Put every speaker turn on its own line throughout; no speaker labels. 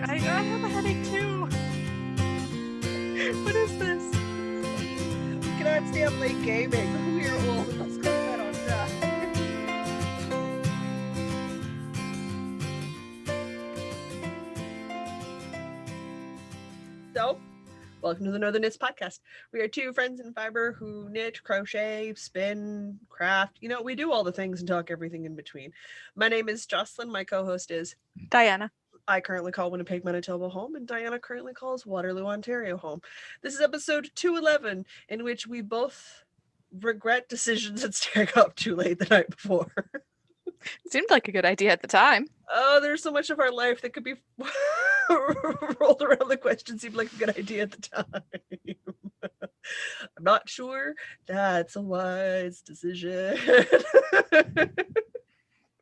I have a headache too. What is this?
We cannot stay up late gaming. We are old. Let's go to bed on time. So, welcome to the Northern Knits Podcast. We are two friends in fibre who knit, crochet, spin, craft. You know, we do all the things and talk everything in between. My name is Jocelyn. My co-host is
Diana.
I currently call Winnipeg, Manitoba home, and Diana currently calls Waterloo, Ontario home. This is episode 211, in which we both regret decisions that stayed up too late the night before.
Seemed like a good idea at the time.
Oh, there's so much of our life that could be rolled around the question seemed like a good idea at the time. I'm not sure that's a wise decision.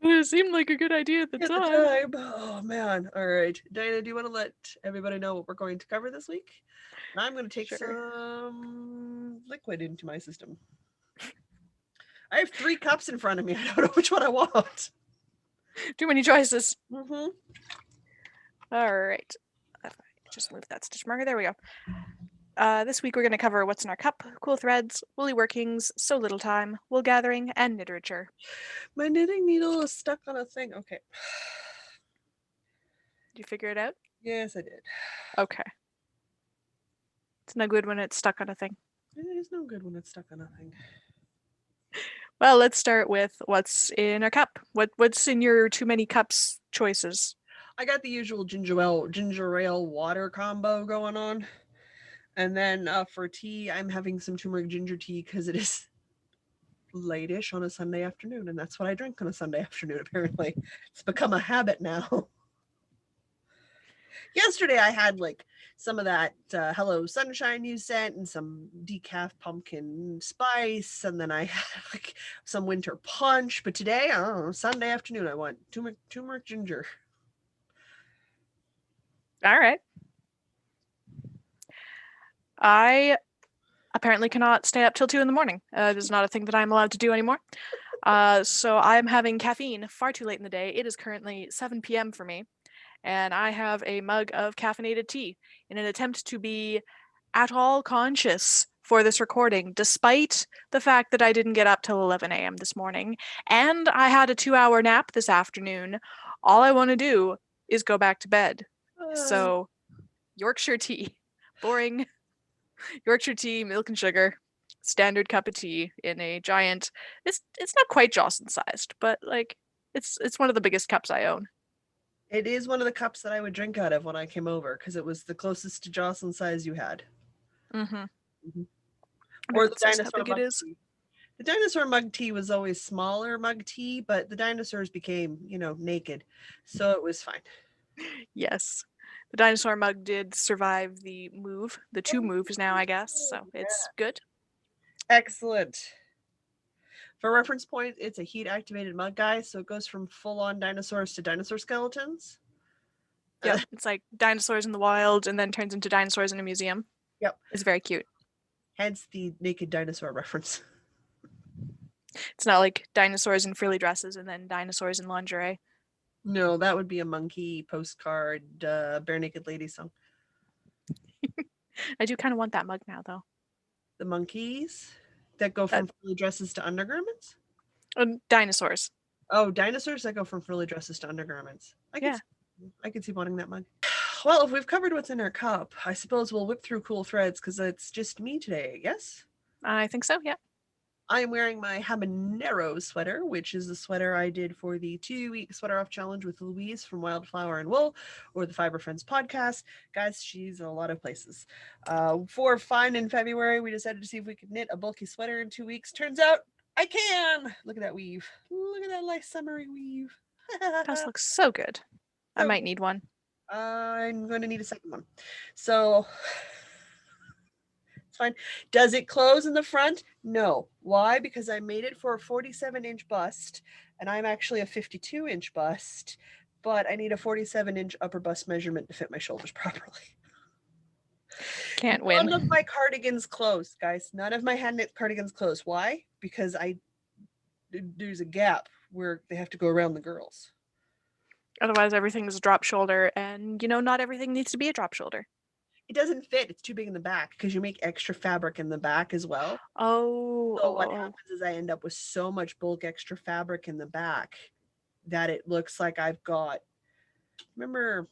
It seemed like a good idea at the time.
Oh man. All right. Diana, do you want to let everybody know what we're going to cover this week? And I'm going to take some liquid into my system. I have 3 cups in front of me. I don't know which one I want.
Too many choices.
Mm-hmm.
All right. Just move that stitch marker. There we go. This week we're going to cover what's in our cup, cool threads, woolly workings, so little time, wool gathering, and literature.
My knitting needle is stuck on a thing. Okay.
Did you figure it out?
Yes, I did.
Okay. It's no good when it's stuck on a thing.
It is no good when it's stuck on a thing.
Well, let's start with what's in our cup. What's in your too many cups choices?
I got the usual ginger ale water combo going on. And then for tea, I'm having some turmeric ginger tea because it is late-ish on a Sunday afternoon, and that's what I drink on a Sunday afternoon, apparently. It's become a habit now. Yesterday, I had like some of that Hello Sunshine you sent and some decaf pumpkin spice, and then I had like some winter punch. But today, I don't know, Sunday afternoon, I want turmeric ginger.
All right. I apparently cannot stay up till 2 in the morning. It is not a thing that I'm allowed to do anymore. So I'm having caffeine far too late in the day. It is currently 7 p.m. for me, and I have a mug of caffeinated tea in an attempt to be at all conscious for this recording, despite the fact that I didn't get up till 11 a.m. this morning, and I had a 2-hour nap this afternoon. All I want to do is go back to bed. So, Yorkshire tea. Boring. Yorkshire tea, milk and sugar, standard cup of tea in a giant. It's not quite Jocelyn sized, but like it's one of the biggest cups I own.
It is one of the cups that I would drink out of when I came over because it was the closest to Jocelyn size you had.
Mm-hmm.
Or the dinosaur
how big
mug
it is.
tea. The dinosaur mug tea was always smaller mug tea, but the dinosaurs became, naked, so it was fine.
Yes. The dinosaur mug did survive the move, the 2 moves now, I guess, so it's good.
Excellent. For reference point, it's a heat-activated mug, guys, so it goes from full-on dinosaurs to dinosaur skeletons.
Yeah, it's like dinosaurs in the wild and then turns into dinosaurs in a museum.
Yep.
It's very cute.
Hence the naked dinosaur reference.
It's not like dinosaurs in frilly dresses and then dinosaurs in lingerie.
No, that would be a monkey postcard, bare naked lady song.
I do kind of want that mug now, though.
The monkeys that go from frilly dresses to undergarments?
Dinosaurs.
Oh, dinosaurs that go from frilly dresses to undergarments. I could see wanting that mug. Well, if we've covered what's in our cup, I suppose we'll whip through cool threads because it's just me today, yes?
I think so, yeah.
I am wearing my habanero sweater, which is the sweater I did for the 2-week sweater off challenge with Louise from Wildflower and Wool, or the Fibre Friends podcast. Guys, she's in a lot of places. For fun in February, we decided to see if we could knit a bulky sweater in 2 weeks. Turns out I can! Look at that weave. Look at that nice summery weave.
Does look so good. I might need one.
I'm going to need a second one. So it's fine. Does it close in the front? No. Why? Because I made it for a 47-inch bust, and I'm actually a 52-inch bust, but I need a 47-inch upper bust measurement to fit my shoulders properly.
Can't win.
None of my cardigans close, guys. None of my hand knit cardigans close. Why? Because there's a gap where they have to go around the girls.
Otherwise, everything's a drop shoulder, and not everything needs to be a drop shoulder.
It doesn't fit. It's too big in the back because you make extra fabric in the back as well.
Oh,
So
oh,
what
oh, oh.
happens is I end up with so much bulk extra fabric in the back that it looks like I've got. Remember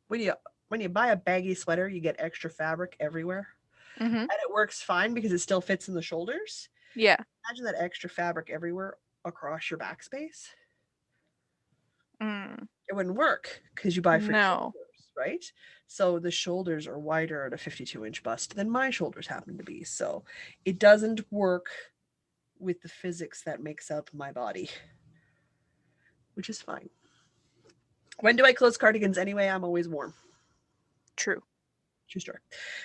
when you buy a baggy sweater, you get extra fabric everywhere,
Mm-hmm.
and it works fine because it still fits in the shoulders.
Yeah.
Imagine that extra fabric everywhere across your back space.
Mm.
It wouldn't work because you buy for
No.
shoulders, right? So the shoulders are wider at a 52-inch bust than my shoulders happen to be. So it doesn't work with the physics that makes up my body, which is fine. When do I close cardigans anyway? I'm always warm.
True.
True story.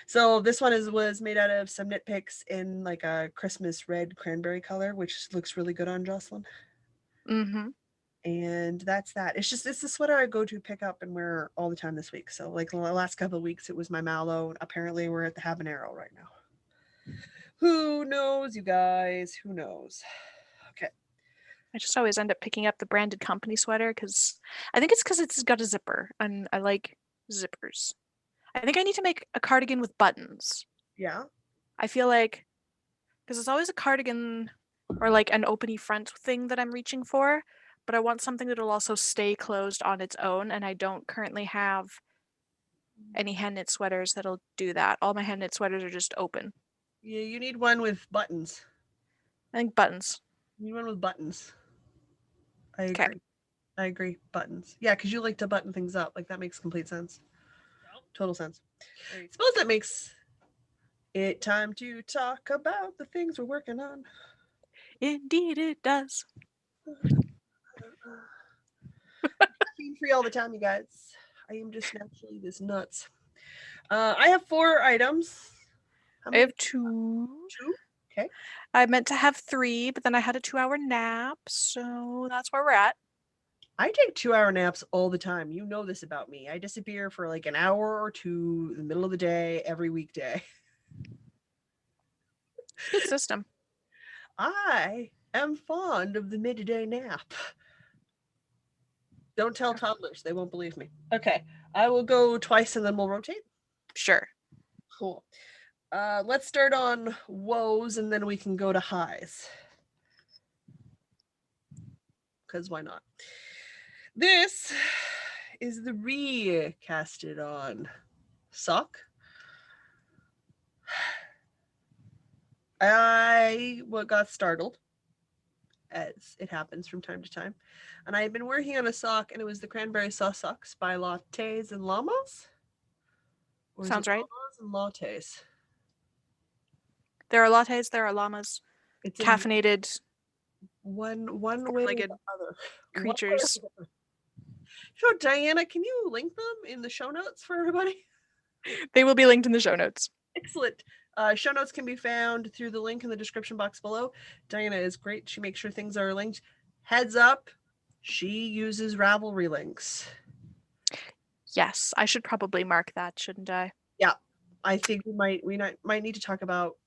So this one was made out of some knit picks in like a Christmas red cranberry color, which looks really good on Jocelyn.
Mm-hmm.
And that's that. It's the sweater I go to pick up and wear all the time this week. So like the last couple of weeks, it was my mallow. Apparently, we're at the habanero right now. Who knows, you guys? Who knows? Okay.
I just always end up picking up the branded company sweater because I think it's because it's got a zipper, and I like zippers. I think I need to make a cardigan with buttons.
Yeah.
I feel like because it's always a cardigan or like an openy front thing that I'm reaching for, but I want something that'll also stay closed on its own, and I don't currently have any hand knit sweaters that'll do that. All my hand knit sweaters are just open.
Yeah, you need one with buttons.
I think buttons.
You need one with buttons. I
Okay.
agree. I agree. Buttons. Yeah, because you like to button things up. Like that makes complete sense. Total sense. I suppose that makes it time to talk about the things we're working on.
Indeed, it does.
Caffeine free all the time, you guys. I am just naturally this nuts. I have 4 items. How
I
many?
have 2.
2? Okay.
I meant to have 3, but then I had a 2-hour nap, so that's where we're at.
I take 2-hour naps all the time. You know this about me. I disappear for like an hour or 2 in the middle of the day every weekday.
Good system.
I am fond of the midday nap. Don't tell toddlers. They won't believe me. Okay. I will go twice and then we'll rotate.
Sure.
Cool. Let's start on woes and then we can go to highs. Because why not? This is the recasted on sock. I got startled, as it happens from time to time, and I had been working on a sock, and it was the cranberry sauce socks by Lattes and Llamas. Or
Sounds right.
Llamas and Lattes.
There are lattes, there are llamas,
It's
caffeinated
one way or
four-legged
the other.
creatures.
So Diana, can you link them in the show notes for everybody?
They will be linked in the show notes.
Excellent. Show notes can be found through the link in the description box below. Diana is great. She makes sure things are linked. Heads up, she uses Ravelry links.
Yes, I should probably mark that, shouldn't I?
Yeah, I think we might need to talk about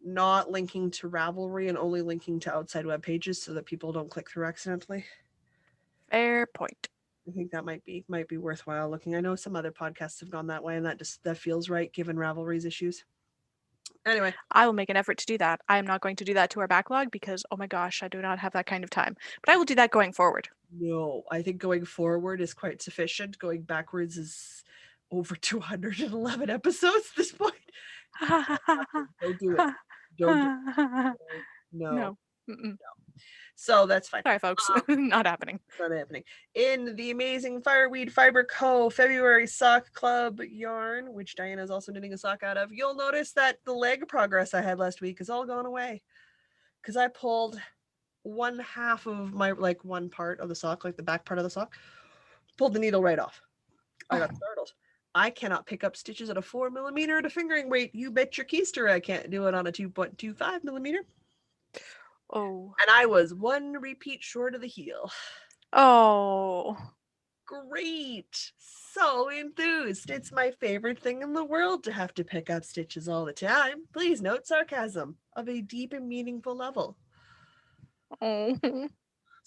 not linking to Ravelry and only linking to outside web pages so that people don't click through accidentally.
Fair point.
I think that might be worthwhile looking. I know some other podcasts have gone that way, and that feels right given Ravelry's issues. Anyway,
I will make an effort to do that. I am not going to do that to our backlog because, oh my gosh, I do not have that kind of time. But I will do that going forward.
No, I think going forward is quite sufficient. Going backwards is over 211 episodes at this point. Don't do it. Don't do it. No.
No.
So that's fine.
Sorry, folks. Not happening.
Not happening. In the amazing Fireweed Fiber Co. February Sock Club yarn, which Diana is also knitting a sock out of, you'll notice that the leg progress I had last week is all gone away. Because I pulled one half of my, like one part of the sock, like the back part of the sock, pulled the needle right off. I got startled. I cannot pick up stitches at a 4mm at a fingering weight. You bet your keister I can't do it on a 2.25mm.
Oh.
And I was one repeat short of the heel.
Oh.
Great. So enthused. It's my favorite thing in the world to have to pick up stitches all the time. Please note sarcasm of a deep and meaningful level.
Oh.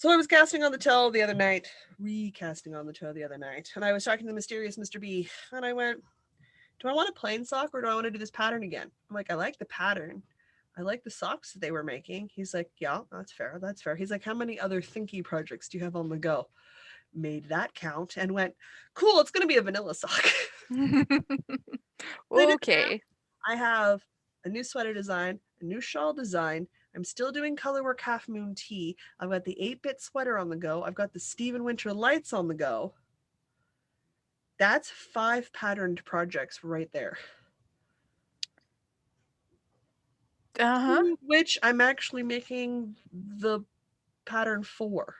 So I was casting on the toe the other night, recasting on the toe the other night, and I was talking to the mysterious Mr. B, and I went, do I want a plain sock or do I want to do this pattern again? I'm like, I like the pattern. I like the socks that they were making. He's like, yeah, that's fair. That's fair. He's like, how many other thinky projects do you have on the go? Made that count and went, cool, it's going to be a vanilla sock.
Okay.
I have a new sweater design, a new shawl design. I'm still doing colorwork half moon tee. I've got the 8-bit sweater on the go. I've got the Steven Winter lights on the go. That's 5 patterned projects right there.
Uh-huh.
Which I'm actually making the pattern for.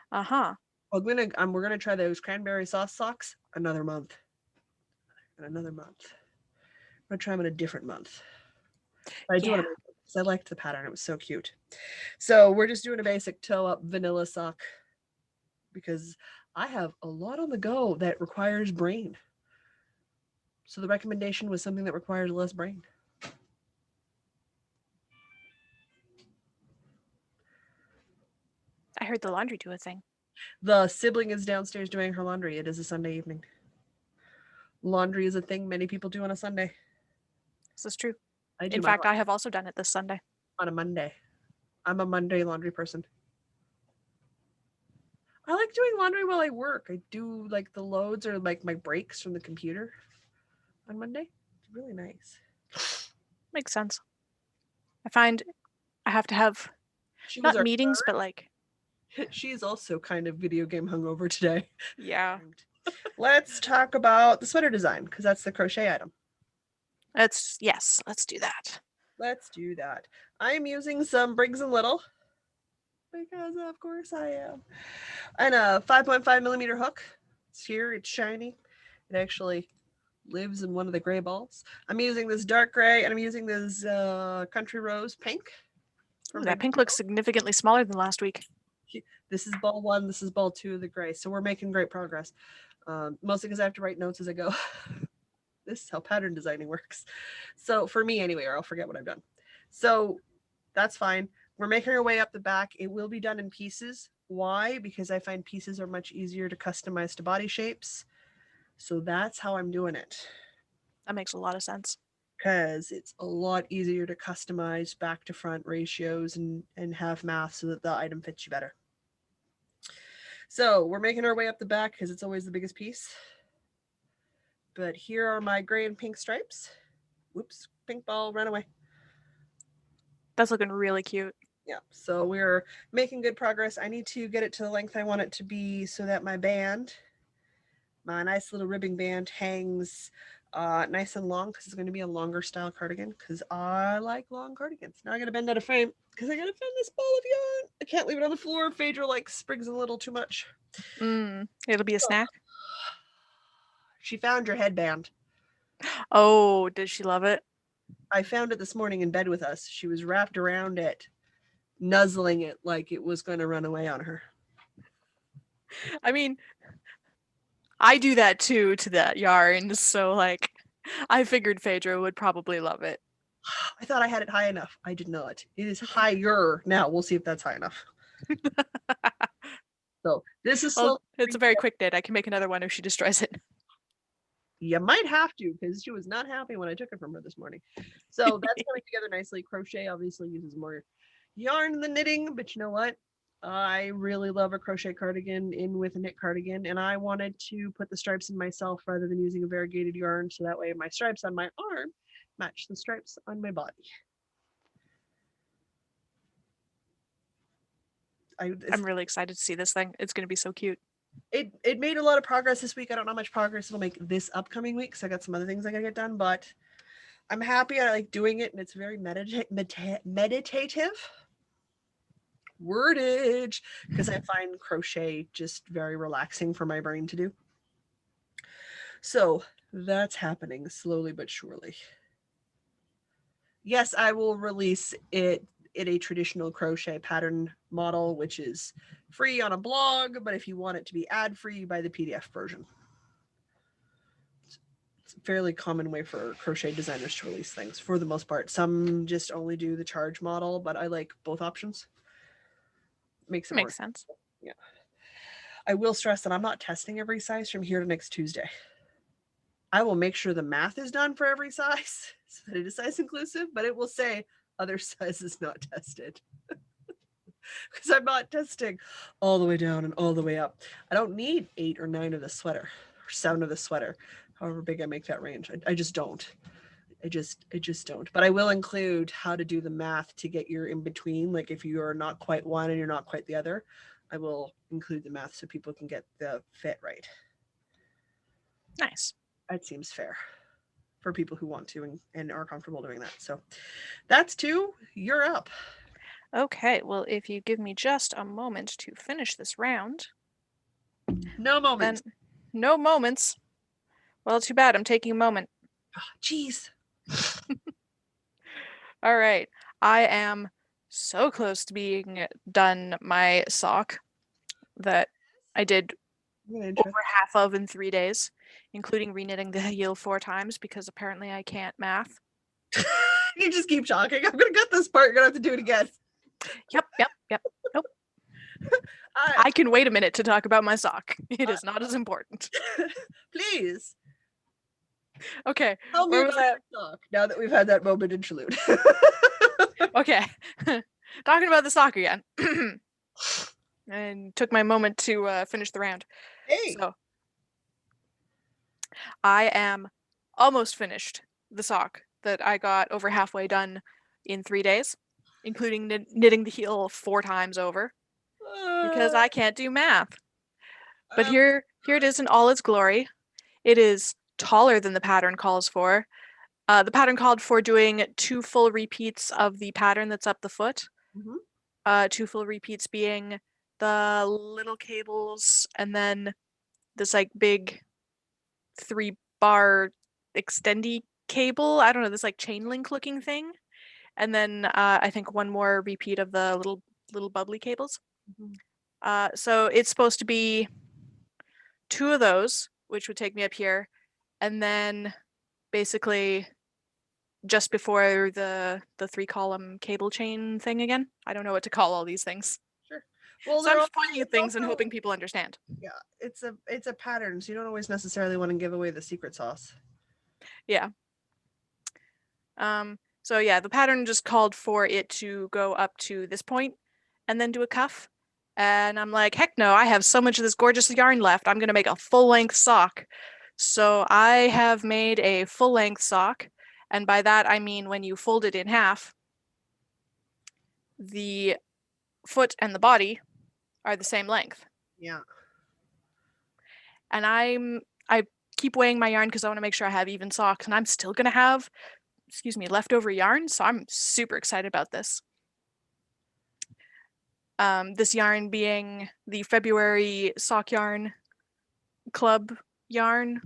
Uh-huh.
We're gonna try those cranberry sauce socks another month. And another month. I'm gonna try them in a different month. But I do want to make them because I liked the pattern. It was so cute. So we're just doing a basic toe up vanilla sock because I have a lot on the go that requires brain. So the recommendation was something that requires less brain.
I heard the laundry do a thing.
The sibling is downstairs doing her laundry. It is a Sunday evening. Laundry is a thing many people do on a Sunday.
This is true.
I do.
In fact, I have also done it this Sunday.
On a Monday. I'm a Monday laundry person. I like doing laundry while I work. I do like the loads or like my breaks from the computer on Monday. It's really nice.
Makes sense. I find I have to have not meetings, but like...
She's also kind of video game hungover today.
Yeah.
Let's talk about the sweater design because that's the crochet item.
Let's do that.
Let's do that. I am using some Briggs & Little because of course I am. And a 5.5 millimeter hook. It's here, it's shiny. It actually lives in one of the gray balls. I'm using this dark gray and I'm using this Country Rose pink.
Ooh, that pink looks significantly smaller than last week.
This is ball 1, this is ball 2 of the gray. So we're making great progress. Mostly because I have to write notes as I go. This is how pattern designing works. So for me anyway, or I'll forget what I've done. So that's fine. We're making our way up the back. It will be done in pieces. Why? Because I find pieces are much easier to customize to body shapes. So that's how I'm doing it.
That makes a lot of sense.
Because it's a lot easier to customize back to front ratios and have math so that the item fits you better. So we're making our way up the back because it's always the biggest piece. But here are my gray and pink stripes. Whoops, pink ball, run away.
That's looking really cute.
Yeah, so we're making good progress. I need to get it to the length I want it to be so that my band, my nice little ribbing band, hangs nice and long because it's going to be a longer style cardigan because I like long cardigans. Now I got to bend out a frame because I got to find this ball of yarn. I can't leave it on the floor. Phaedra likes Sprigs a little too much.
It'll be a snack.
She found your headband.
Oh, did she love it?
I found it this morning in bed with us. She was wrapped around it, nuzzling it like it was going to run away on her.
I mean, I do that too to that yarn, so like, I figured Phaedra would probably love it.
I thought I had it high enough. I did not. It is higher now. We'll see if that's high enough. So this is
it's a very quick knit. I can make another one if she destroys it.
You might have to because she was not happy when I took it from her this morning. So that's coming together nicely. Crochet obviously uses more yarn than knitting, but you know what? I really love a crochet cardigan in with a knit cardigan, and I wanted to put the stripes in myself rather than using a variegated yarn, so that way my stripes on my arm match the stripes on my body.
I'm really excited to see this thing. It's going to be so cute.
It made a lot of progress this week. I don't know how much progress it'll make this upcoming week because I got some other things I gotta get done, but I'm happy. I like doing it, and it's very meditative wordage because I find crochet just very relaxing for my brain to do. So that's happening slowly but surely. Yes, I will release it in a traditional crochet pattern model, which is free on a blog, but if you want it to be ad-free, buy the PDF version. It's a fairly common way for crochet designers to release things for the most part. Some just only do the charge model, but I like both options. Makes it
Makes
more.
sense.
Yeah. I will stress that I'm not testing every size from here to next Tuesday. I will make sure the math is done for every size so that it is size inclusive, but it will say other sizes not tested. Because I'm not testing all the way down and all the way up. I don't need 8 or 9 of the sweater or 7 of the sweater, however big I make that range. I just don't. I just don't. But I will include how to do the math to get your in between. Like if you are not quite one and you're not quite the other, I will include the math so people can get the fit right.
Nice.
That seems fair for people who want to and are comfortable doing that. So that's 2. You're up.
Okay, well, if you give me just a moment to finish this round.
No moments.
No moments. Well, too bad. I'm taking a moment.
Jeez.
All right. I am so close to being done my sock that I did over half of in 3 days, including reknitting the heel 4 times because apparently I can't math.
You just keep talking. I'm going to cut this part. You're going to have to do it again.
Yep. Nope. I can wait a minute to talk about my sock. It is not as important.
Please.
Okay.
Tell me about your sock now that we've had that moment interlude.
Okay. Talking about the sock again. And took my moment to finish the round.
Hey.
So I am almost finished the sock that I got over halfway done in 3 days, including knitting the heel 4 times over because I can't do math. But here it is in all its glory. It is taller than the pattern calls for. The pattern called for doing 2 full repeats of the pattern that's up the foot. 2 full repeats being the little cables and then this like big 3-bar extendy cable. I don't know, this like chain link looking thing. And then I think 1 more repeat of the little bubbly cables. So it's supposed to be 2 of those, which would take me up here, and then basically just before the 3-column cable chain thing again. I don't know what to call all these things.
Sure. Well,
so I'm just pointing at things and hoping people understand.
Yeah, it's a pattern, so you don't always necessarily want to give away the secret sauce.
Yeah. So yeah, the pattern just called for it to go up to this point and then do a cuff. And I'm like, heck no, I have so much of this gorgeous yarn left. I'm going to make a full-length sock. So I have made a full-length sock. And by that, I mean when you fold it in half, the foot and the body are the same length.
Yeah.
And I keep weighing my yarn because I want to make sure I have even socks. And I'm still going to have, leftover yarn. So I'm super excited about this. This yarn being the February Sock Yarn Club yarn.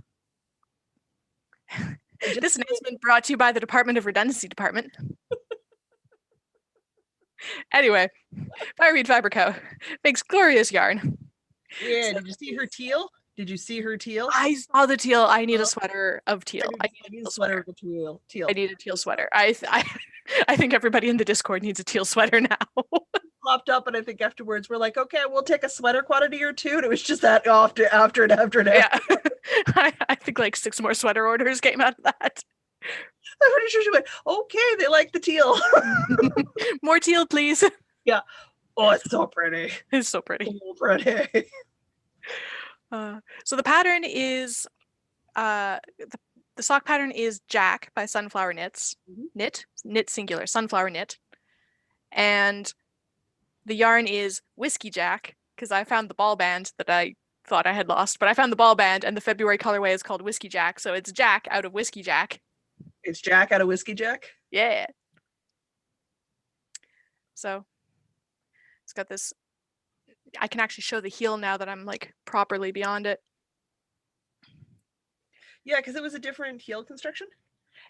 This announcement brought to you by the Department of Redundancy Department. Anyway, Fireweed Fiber Co. makes glorious yarn.
Yeah, did you see her teal? Did you see her teal?
I saw the teal. I need a sweater of teal.
I need a sweater of teal.
I need a teal sweater. I think everybody in the Discord needs a teal sweater now.
Popped up, and I think afterwards we're like, okay, we'll take a sweater quantity or 2, and it was just that after.
Yeah. I think like 6 more sweater orders came out of that.
I'm pretty sure she went, okay, they like the teal.
More teal, please.
Yeah. Oh, it's so pretty.
It's so pretty.
So pretty.
So the pattern is, the sock pattern is Jack by Sunflower Knits. Knit singular, Sunflower Knit. And the yarn is Whiskey Jack, because I found the ball band that I thought I had lost, but I found the ball band, and the February colorway is called Whiskey Jack, so it's Jack out of Whiskey Jack.
It's Jack out of Whiskey Jack?
Yeah. So it's got this, I can actually show the heel now that I'm like properly beyond it.
Yeah, because it was a different heel construction?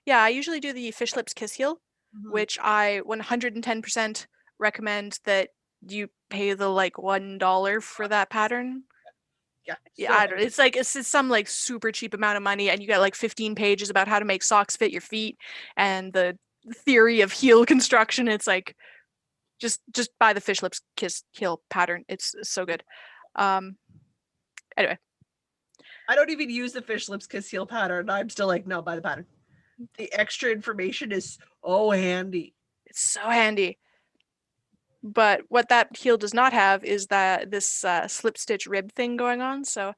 Yeah, I usually do the Fish Lips Kiss heel, which I 110% recommend that you pay the like $1 for that pattern. Yeah, I don't. It's like it's some like super cheap amount of money, and you get like 15 pages about how to make socks fit your feet and the theory of heel construction. It's like just buy the fish lips kiss heel pattern. It's so good. Anyway,
I don't even use the fish lips kiss heel pattern. I'm still like, no, buy the pattern. The extra information is so handy.
it's so handy. But what that heel does not have is that this slip stitch rib thing going on. So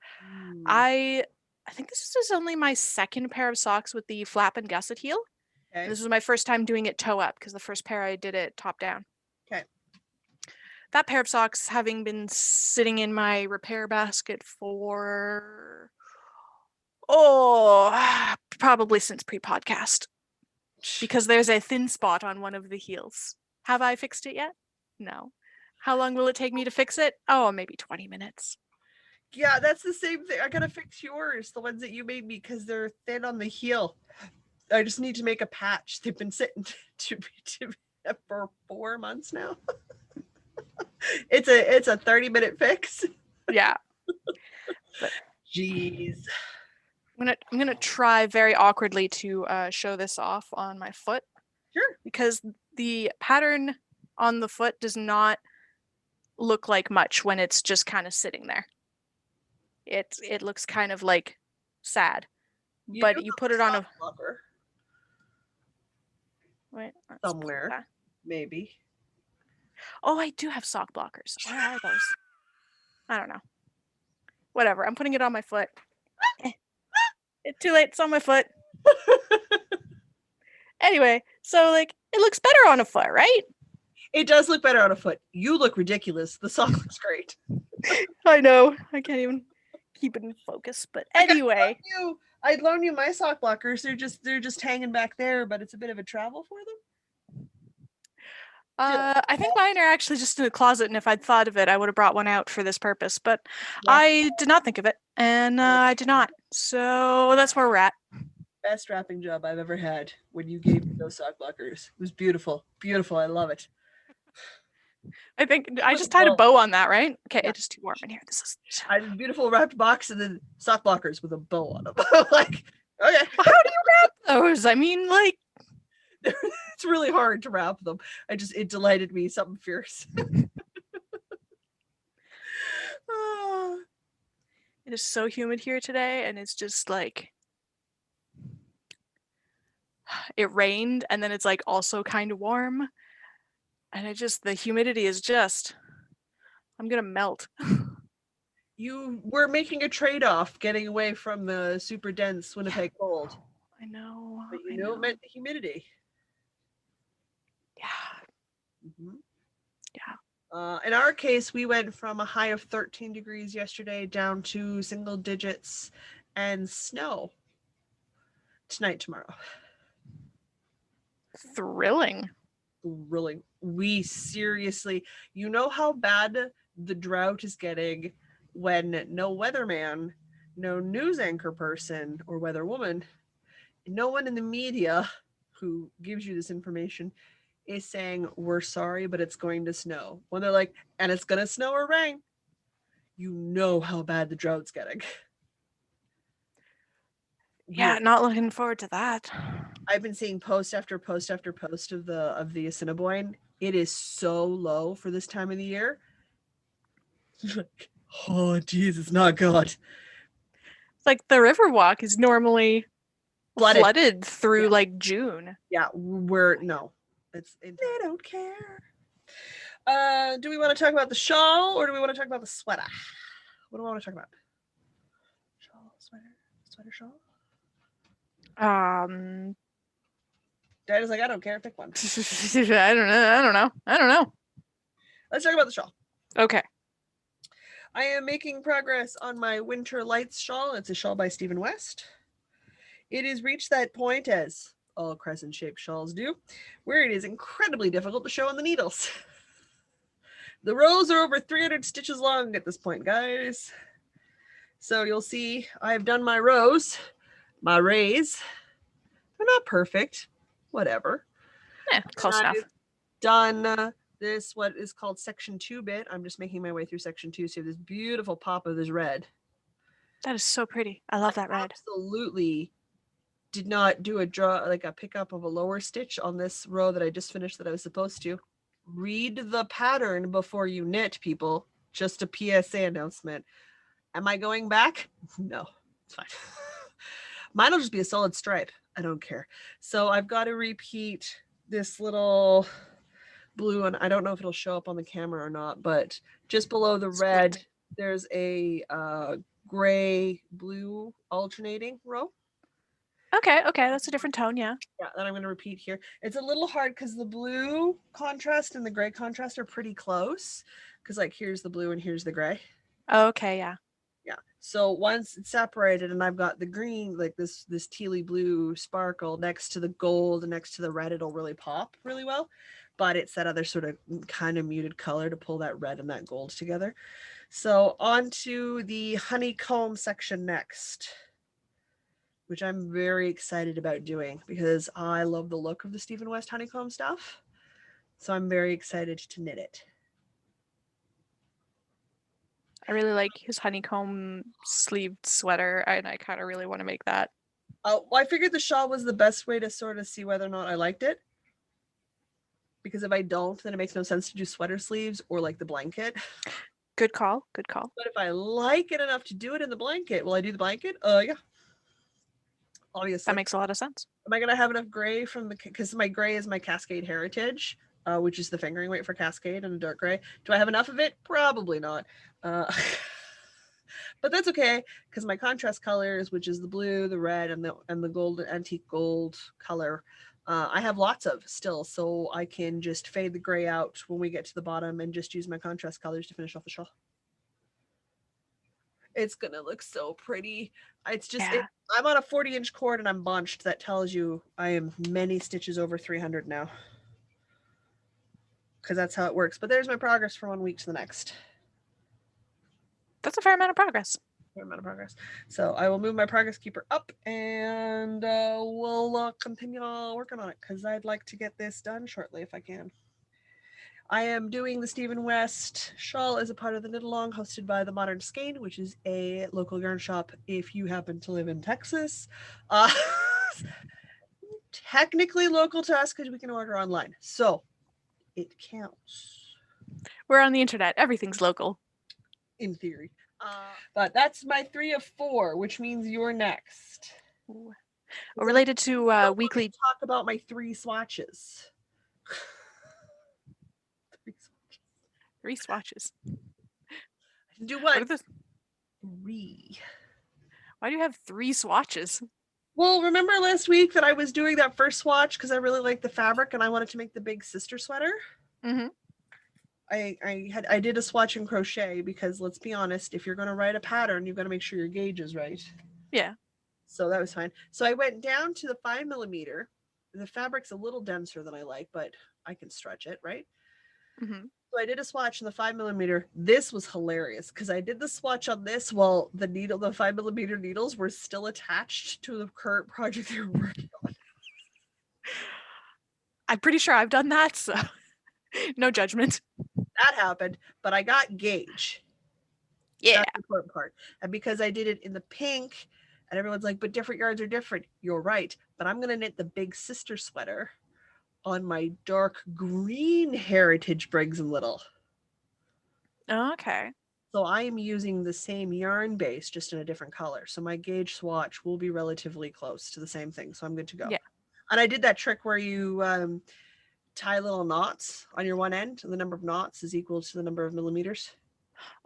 I think this is only my second pair of socks with the flap and gusset heel.
Okay.
And this was my first time doing it toe up because the first pair I did it top down.
Okay.
That pair of socks having been sitting in my repair basket for probably since pre-podcast, because there's a thin spot on one of the heels. Have I fixed it yet? No. How long will it take me to fix it? Oh, maybe 20 minutes.
Yeah, that's the same thing. I gotta fix yours, the ones that you made me, because they're thin on the heel. I just need to make a patch. They've been sitting to for 4 months now. It's a 30-minute fix.
Yeah.
But, jeez.
I'm gonna try very awkwardly to show this off on my foot.
Sure.
Because the pattern on the foot does not look like much when it's just kind of sitting there. It looks kind of like sad. But you put it on a
blocker.
Wait,
somewhere, maybe.
Oh, I do have sock blockers. Where are those? I don't know. Whatever. I'm putting it on my foot. It's too late. It's on my foot. Anyway, so like it looks better on a foot, right?
It does look better on a foot. You look ridiculous. The sock looks great.
I know. I can't even keep it in focus. But anyway,
I'd loan you my sock blockers. They're just hanging back there, but it's a bit of a travel for them.
I think mine are actually just in the closet, and if I'd thought of it, I would have brought one out for this purpose. But yeah. I did not think of it, and I did not. So that's where we're at.
Best wrapping job I've ever had when you gave me those sock blockers. It was beautiful. Beautiful. I love it.
I think I just tied a bow on that, right? Okay, yeah. It is too warm in here. This is
I had a beautiful wrapped box and then sock blockers with a bow on them. Like, okay.
Well, how do you wrap those? I mean, like,
it's really hard to wrap them. It delighted me, something fierce.
It is so humid here today, and it's just like it rained, and then it's like also kind of warm, and the humidity is just, I'm gonna melt.
You were making a trade-off, getting away from the super dense Winnipeg cold.
I know.
But you know it meant the humidity.
Yeah.
Mm-hmm.
Yeah.
In our case, we went from a high of 13 degrees yesterday down to single digits and snow tonight, tomorrow.
Thrilling.
We seriously, you know how bad the drought is getting when no weatherman, no news anchor person or weather woman, no one in the media who gives you this information is saying, we're sorry, but it's going to snow. When they're like, and it's going to snow or rain, you know how bad the drought's getting.
Yeah, not looking forward to that.
I've been seeing post after post after post of the Assiniboine. It is so low for this time of the year. Oh, geez, it's not good.
It's like the Riverwalk is normally flooded through like June.
Yeah, they don't care. Do we want to talk about the shawl or do we want to talk about the sweater? What do I want to talk about? Shawl, sweater, shawl? Dad is like, I don't care, pick one.
I don't know.
Let's talk about the shawl.
Okay.
I am making progress on my Winter Lights shawl. It's a shawl by Stephen West. It has reached that point, as all crescent-shaped shawls do, where it is incredibly difficult to show on the needles. The rows are over 300 stitches long at this point, guys. So you'll see I have done my rows, my rays. They're not perfect, whatever.
Yeah, close enough.
Done what is called section 2 bit. I'm just making my way through section 2. So this beautiful pop of this red.
That is so pretty. I love that red.
Absolutely did not do a pickup of a lower stitch on this row that I just finished that I was supposed to. Read the pattern before you knit, people. Just a PSA announcement. Am I going back? No, it's fine. Mine will just be a solid stripe. I don't care. So I've got to repeat this little blue, and I don't know if it'll show up on the camera or not, but just below the red, there's a gray blue alternating row.
Okay, that's a different tone, yeah.
Yeah, that I'm going to repeat here. It's a little hard because the blue contrast and the gray contrast are pretty close, because like here's the blue and here's the gray.
Okay, yeah.
Yeah. So once it's separated and I've got the green, like this tealy blue sparkle next to the gold and next to the red, it'll really pop really well. But it's that other sort of kind of muted color to pull that red and that gold together. So on to the honeycomb section next, which I'm very excited about doing because I love the look of the Stephen West honeycomb stuff. So I'm very excited to knit it.
I really like his honeycomb sleeved sweater, and I kind of really want to make that.
Well, I figured the shawl was the best way to sort of see whether or not I liked it. Because if I don't, then it makes no sense to do sweater sleeves or like the blanket.
Good call. But
if I like it enough to do it in the blanket, will I do the blanket? Yeah. Obviously.
That makes a lot of sense.
Am I going to have enough gray because my gray is my Cascade Heritage, which is the fingering weight for Cascade and a dark gray. Do I have enough of it? Probably not. But that's okay because my contrast colors, which is the blue, the red, and the gold, antique gold color, I have lots of still, so I can just fade the gray out when we get to the bottom and just use my contrast colors to finish off the shawl. It's gonna look so pretty. It's just I'm on a 40-inch cord and I'm bunched. That tells you I am many stitches over 300 now, because that's how it works. But there's my progress from 1 week to the next.
That's a fair amount of progress.
So I will move my progress keeper up and we'll continue working on it because I'd like to get this done shortly if I can. I am doing the Stephen West shawl as a part of the knit along hosted by the Modern Skein, which is a local yarn shop if you happen to live in Texas. Technically local to us because we can order online, so it counts.
We're on the internet. Everything's local.
In theory. But that's my 3 of 4, which means you're next.
Related to weekly.
Talk about my 3 swatches.
3 swatches.
I can do what? 3.
Why do you have 3 swatches?
Well, remember last week that I was doing that first swatch because I really liked the fabric and I wanted to make the big sister sweater?
Mm-hmm.
I did a swatch in crochet because let's be honest, if you're going to write a pattern, you've got to make sure your gauge is right.
Yeah.
So that was fine. So I went down to the 5mm. The fabric's a little denser than I like, but I can stretch it, right?
Mm-hmm.
So I did a swatch in the 5mm. This was hilarious because I did the swatch on this while the 5mm needles were still attached to the current project they were working on.
I'm pretty sure I've done that, so no judgment.
That happened, but I got gauge.
Yeah.
That's the important part. And because I did it in the pink, and everyone's like, but different yarns are different. You're right. But I'm going to knit the big sister sweater on my dark green Heritage Briggs & Little.
Okay.
So I am using the same yarn base, just in a different color. So my gauge swatch will be relatively close to the same thing. So I'm good to go.
Yeah.
And I did that trick where you tie little knots on your one end, and the number of knots is equal to the number of millimeters.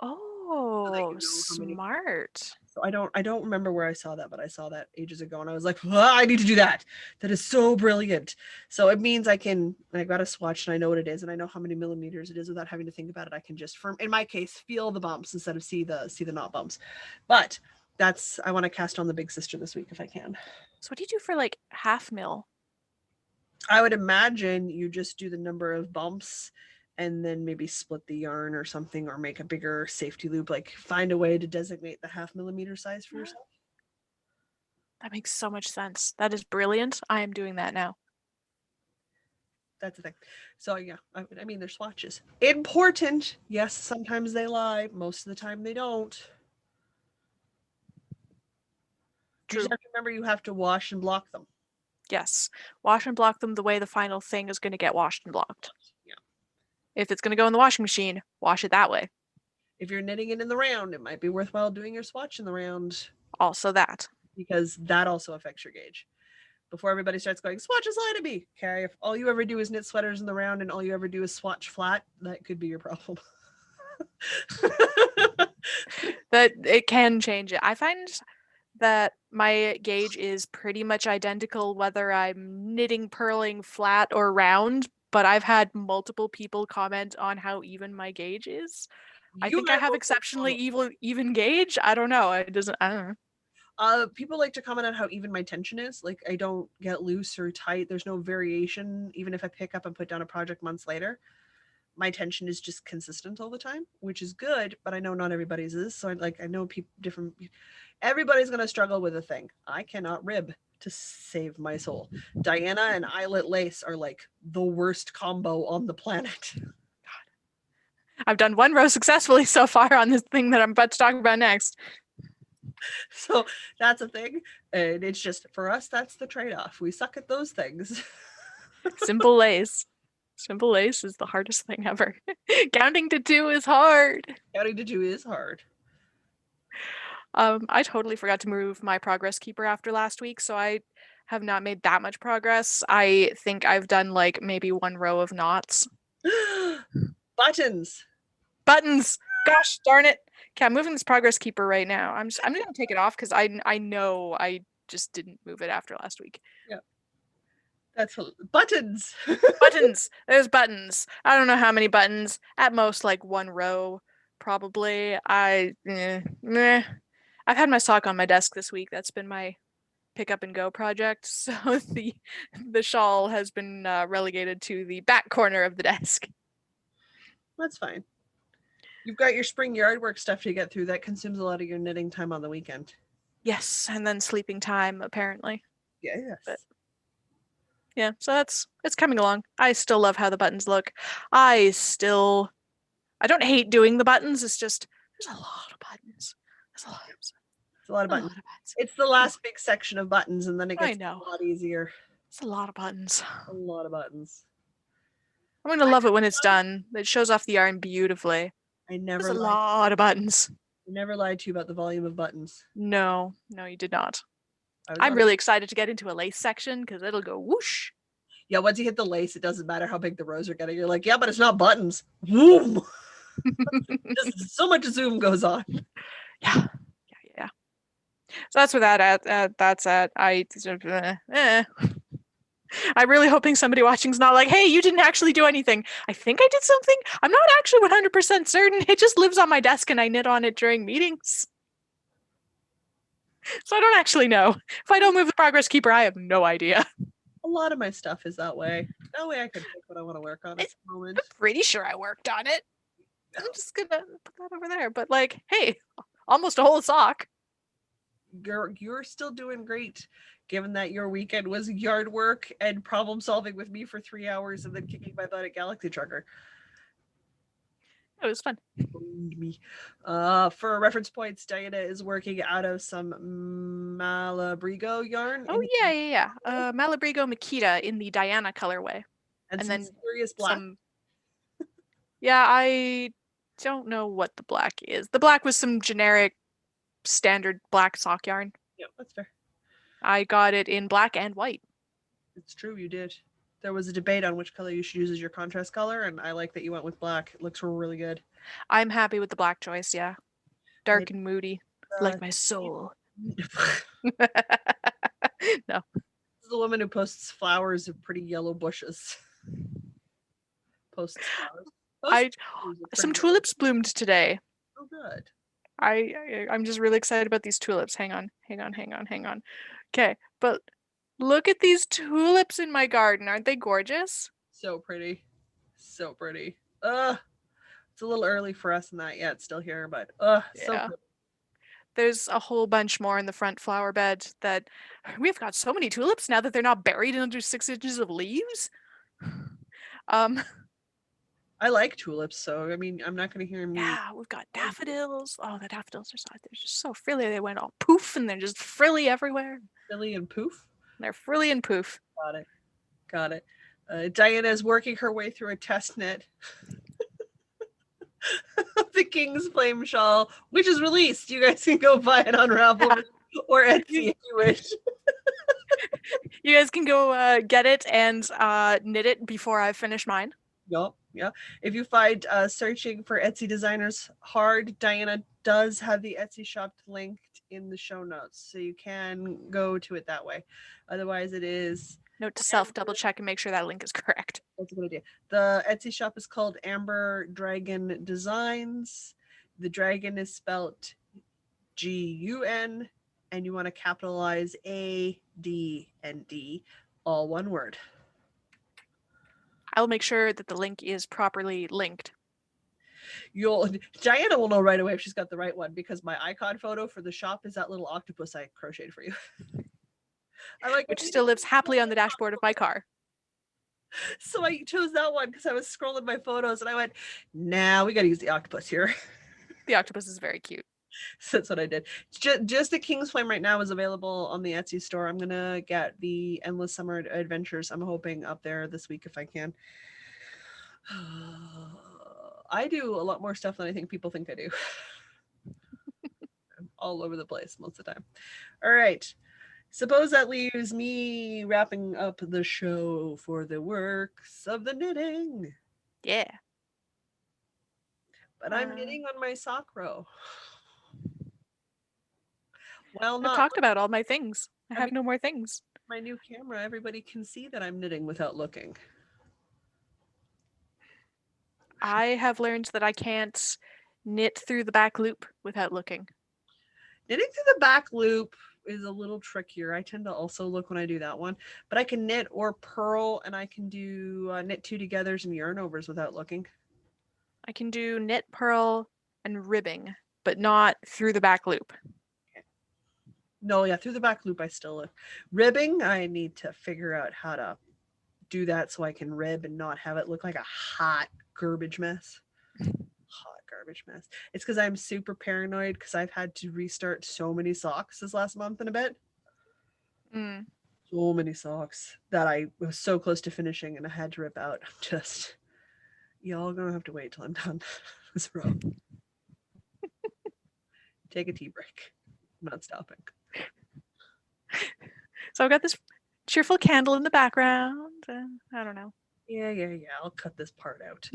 Oh, smart.
So I don't remember where I saw that, but I saw that ages ago and I was like, I need to do that. That is so brilliant. So it means I got a swatch and I know what it is and I know how many millimeters it is without having to think about it. I can just, in my case, feel the bumps instead of see the knot bumps. But I want to cast on the big sister this week if I can.
So what do you do for like 1/2 mil?
I would imagine you just do the number of bumps and then maybe split the yarn or something, or make a bigger safety loop, like find a way to designate the 1/2 millimeter size for yourself.
That makes so much sense. That is brilliant. I am doing that now.
That's the thing. So yeah, I mean, they're swatches. Important. Yes, sometimes they lie. Most of the time they don't. You just have to remember you have to wash and block them.
Yes. Wash and block them the way the final thing is going to get washed and blocked.
Yeah.
If it's going to go in the washing machine, wash it that way.
If you're knitting it in the round, it might be worthwhile doing your swatch in the round.
Also that.
Because that also affects your gauge. Before everybody starts going, swatches lie to me. Okay, if all you ever do is knit sweaters in the round and all you ever do is swatch flat, that could be your problem.
That it can change it. I find that my gauge is pretty much identical whether I'm knitting, purling, flat, or round, but I've had multiple people comment on how even my gauge is. I think I have exceptionally even gauge. I don't know. I don't know.
People like to comment on how even my tension is. Like, I don't get loose or tight. There's no variation. Even if I pick up and put down a project months later, my tension is just consistent all the time, which is good, but I know not everybody's is. So I know people different. Everybody's going to struggle with a thing. I cannot rib to save my soul. Diana and eyelet lace are like the worst combo on the planet.
God. I've done one row successfully so far on this thing that I'm about to talk about next.
So that's a thing. And it's just, for us, that's the trade-off. We suck at those things.
Simple lace. Simple lace is the hardest thing ever. Counting to 2 is hard.
Counting to 2 is hard.
I totally forgot to move my progress keeper after last week, so I have not made that much progress. I think I've done like maybe 1 row of knots.
Buttons.
Gosh darn it. Okay, I'm moving this progress keeper right now. I'm gonna take it off because I know I just didn't move it after last week.
Yeah. That's buttons.
Buttons. There's buttons. I don't know how many buttons. At most, like 1 row, probably. I've had my sock on my desk this week. That's been my pick up and go project. So the shawl has been relegated to the back corner of the desk.
That's fine. You've got your spring yard work stuff to get through. That consumes a lot of your knitting time on the weekend.
Yes, and then sleeping time apparently.
Yes.
But yeah, so it's coming along. I still love how the buttons look. I don't hate doing the buttons. It's just there's a lot of buttons.
It's a lot of buttons. It's the last big section of buttons, and then it gets
a
lot easier.
It's a lot of buttons.
A lot of buttons.
I'm gonna love it when it's done. It shows off the yarn beautifully. There's a lot of buttons.
I never lied to you about the volume of buttons.
No, you did not. I'm really excited to get into a lace section because it'll go whoosh.
Yeah, once you hit the lace, it doesn't matter how big the rows are getting. You're like, yeah, but it's not buttons. Boom. So much zoom goes on.
Yeah. So that's where that's at. I'm really hoping somebody watching's not like, hey, you didn't actually do anything. I think I did something. I'm not actually 100% certain. It just lives on my desk and I knit on it during meetings. So I don't actually know. If I don't move the progress keeper, I have no idea.
A lot of my stuff is that way. That way I can pick what I want to work on at the moment.
I'm pretty sure I worked on it. I'm just gonna put that over there. But like, hey, almost a whole sock.
You're still doing great, given that your weekend was yard work and problem solving with me for 3 hours and then kicking my butt at Galaxy Trucker.
It was fun.
For reference points, Diana is working out of some Malabrigo yarn.
Oh yeah. Malabrigo Makita in the Diana colorway,
and then serious black.
Yeah, I don't know what the black is. The black was some generic standard black sock yarn.
Yeah, that's fair.
I got it in black and white.
It's true, you did. There was a debate on which color you should use as your contrast color, and I like that you went with black. It looks really good.
I'm happy with the black choice, yeah. Dark and moody, like my soul. No.
This is the woman who posts flowers of pretty yellow bushes. Posts flowers.
Some tulips bloomed today.
Oh, good.
I'm just really excited about these tulips. Hang on. Okay, but look at these tulips in my garden. Aren't they gorgeous?
So pretty. So pretty. It's a little early for us in that yet. Still here, but so pretty.
There's a whole bunch more in the front flower bed that we've got so many tulips now that they're not buried under 6 inches of leaves.
I I like tulips, so I mean, I'm not going to hear me.
Yeah, we've got daffodils. Oh, the daffodils are so they're just so frilly. They went all poof and they're just frilly everywhere.
Billy and Poof.
They're frilly and poof.
Got it. Got it. Diana is working her way through a test knit of the King's Flame shawl, which is released. You guys can go buy it on Ravelry or Etsy if you wish.
You guys can go get it and knit it before I finish mine.
Yep. Yeah. If you find searching for Etsy designers hard, Diana does have the Etsy shop linked in the show notes, so you can go to it that way. Otherwise, it is.
Note to self, double check and make sure that link is correct.
That's a good idea. The Etsy shop is called Amber Dragon Designs. The dragon is spelt Gun, and you want to capitalize A, D, and D, all one word.
I'll make sure that the link is properly linked.
Diana will know right away if she's got the right one, because my icon photo for the shop is that little octopus I crocheted for you. I like
which still lives happily on the dashboard of my car.
So I chose that one because I was scrolling my photos and I went, nah, we got to use the octopus here.
The octopus is very cute.
So that's what I did. Just the King's Flame right now is available on the Etsy store. I'm going to get the Endless Summer Adventures. I'm hoping up there this week if I can. I do a lot more stuff than I think people think I do. I'm all over the place most of the time. All right. Suppose that leaves me wrapping up the show for the works of the knitting.
Yeah.
But I'm knitting on my sock row. Well,
I've talked about all my things. I have no more things.
My new camera, everybody can see that I'm knitting without looking.
I have learned that I can't knit through the back loop without looking.
Knitting through the back loop is a little trickier. I tend to also look when I do that one, but I can knit or purl, and I can do knit two togethers and yarn overs without looking.
I can do knit, purl, and ribbing, but not through the back loop.
Okay. No, yeah, through the back loop I still look. Ribbing, I need to figure out how to do that so I can rib and not have it look like a hot garbage mess. Mess. It's because I'm super paranoid because I've had to restart so many socks this last month and a bit. So many socks that I was so close to finishing and I had to rip out. Just, y'all gonna have to wait till I'm done this row. Take a tea break. I'm not stopping.
So I've got this cheerful candle in the background. I don't know.
Yeah. I'll cut this part out.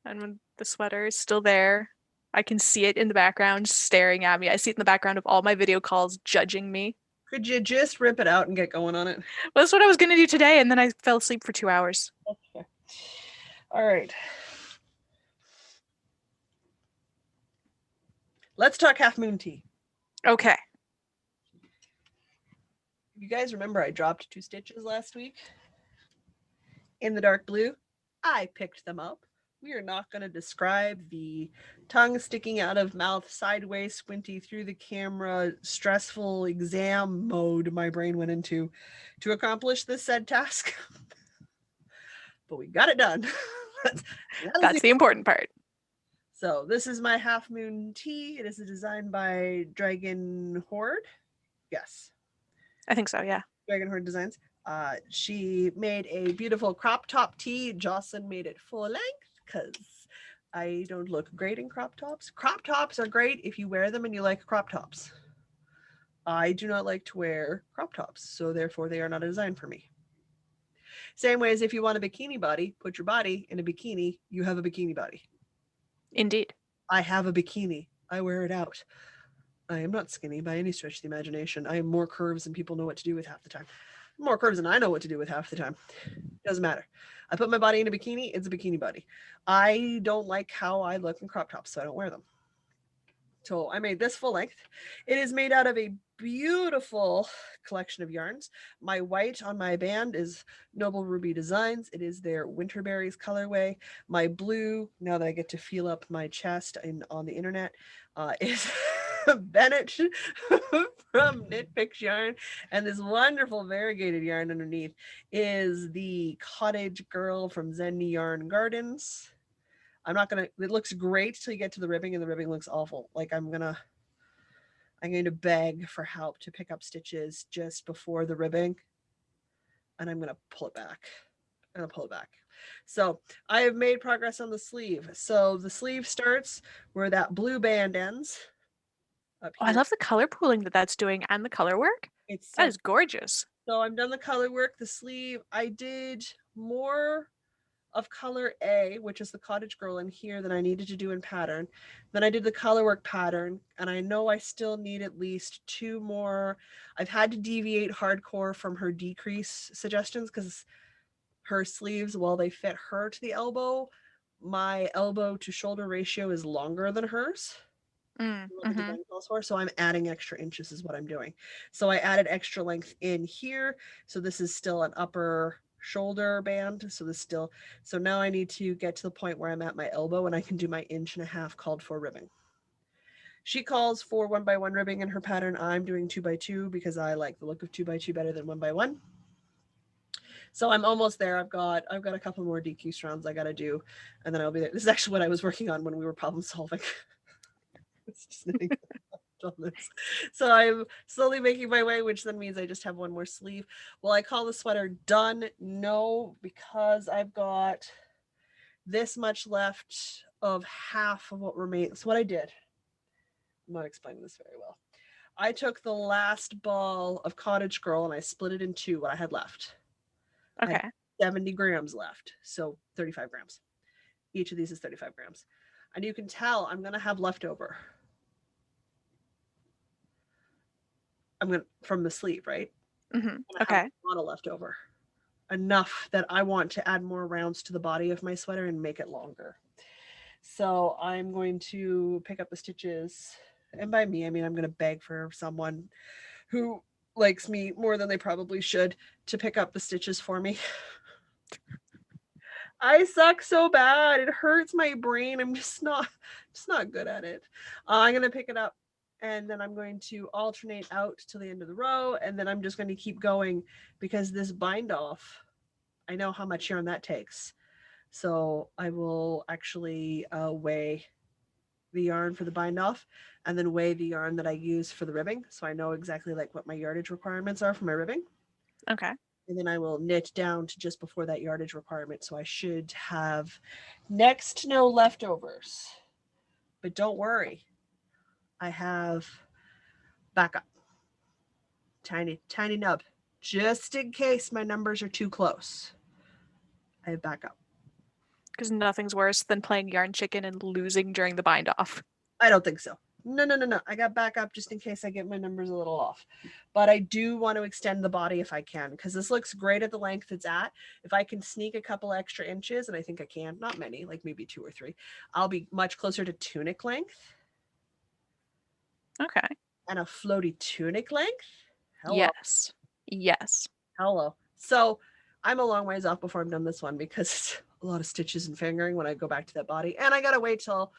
And when the sweater is still there, I can see it in the background staring at me. I see it in the background of all my video calls judging me.
Could you just rip it out and get going on it?
Well, that's what I was going to do today, and then I fell asleep for 2 hours.
Okay. All right. Let's talk Half Moon Tea.
Okay.
You guys remember I dropped 2 stitches last week in the dark blue? I picked them up. We are not going to describe the tongue sticking out of mouth, sideways, squinty through the camera, stressful exam mode my brain went into to accomplish this said task. But we got it done.
That's the important part.
So this is my Half Moon Tea. It is a design by Dragon Horde. Yes.
I think so, yeah.
Dragon Horde Designs. She made a beautiful crop top tee. Jocelyn made it full length because I don't look great in crop tops. Crop tops are great if you wear them and you like crop tops. I do not like to wear crop tops, so therefore they are not a design for me. Same way as if you want a bikini body, put your body in a bikini, you have a bikini body.
Indeed.
I have a bikini. I wear it out. I am not skinny by any stretch of the imagination. I have more curves than people know what to do with half the time. More curves than I know what to do with half the time. Doesn't matter. I put my body in a bikini, it's a bikini body. I don't like how I look in crop tops, so I don't wear them. So I made this full length. It is made out of a beautiful collection of yarns. My white on my band is Noble Ruby Designs. It is their Winterberries colorway. My blue, now that I get to feel up my chest on the internet, is Bennett from Knit Picks Yarn, and this wonderful variegated yarn underneath is the Cottage Girl from Zenny Yarn Gardens. I'm not gonna. It looks great till you get to the ribbing, and the ribbing looks awful. Like I'm going to beg for help to pick up stitches just before the ribbing, and I'm gonna pull it back. I'm gonna pull it back. So I have made progress on the sleeve. So the sleeve starts where that blue band ends. Up
Oh, I
here.
love the color pooling that that's doing and the color work.
It's
That
so
is gorgeous.
So I've done the color work, the sleeve. I did more of color A, which is the Cottage Girl in here, than I needed to do in pattern. Then I did the color work pattern, and I know I still need at least 2 more. I've had to deviate hardcore from her decrease suggestions because her sleeves, while they fit her to the elbow, my elbow to shoulder ratio is longer than hers. What the design calls for. So I'm adding extra inches is what I'm doing. So I added extra length in here. So this is still an upper shoulder band. So now I need to get to the point where I'm at my elbow and I can do my 1.5 inch called for ribbing. She calls for 1x1 ribbing in her pattern. I'm doing 2x2 because I like the look of 2x2 better than 1x1. So I'm almost there. I've got a couple more decrease rounds I got to do, and then I'll be there. This is actually what I was working on when we were problem solving. It's just on this. So I'm slowly making my way, which then means I just have one more sleeve. Will I call the sweater done? No, because I've got this much left of half of what remains. So what I did, I'm not explaining this very well. I took the last ball of Cottage Girl and I split it in 2, what I had left.
Okay.
I had 70 grams left, so 35 grams. Each of these is 35 grams. And you can tell I'm going to have leftover. From the sleeve, right?
Okay.
Have a lot of leftover. Enough that I want to add more rounds to the body of my sweater and make it longer. So I'm going to pick up the stitches. And by me, I mean I'm going to beg for someone who likes me more than they probably should to pick up the stitches for me. I suck so bad. It hurts my brain. I'm just not good at it. I'm going to pick it up and then I'm going to alternate out to the end of the row, and then I'm just going to keep going because this bind off, I know how much yarn that takes. So I will actually weigh the yarn for the bind off and then weigh the yarn that I use for the ribbing. So I know exactly like what my yardage requirements are for my ribbing.
Okay.
And then I will knit down to just before that yardage requirement. So I should have next to no leftovers. But don't worry, I have backup. Tiny nub. Just in case my numbers are too close. I have backup.
Because nothing's worse than playing yarn chicken and losing during the bind off.
I don't think so. No. I got backup just in case I get my numbers a little off. But I do want to extend the body if I can, because this looks great at the length it's at. If I can sneak a couple extra inches, and I think I can, not many, like maybe 2 or 3, I'll be much closer to tunic length.
Okay.
And a floaty tunic length.
Hello. Yes.
Hello. So I'm a long ways off before I'm done this one because it's a lot of stitches and fingering when I go back to that body. And I got to wait till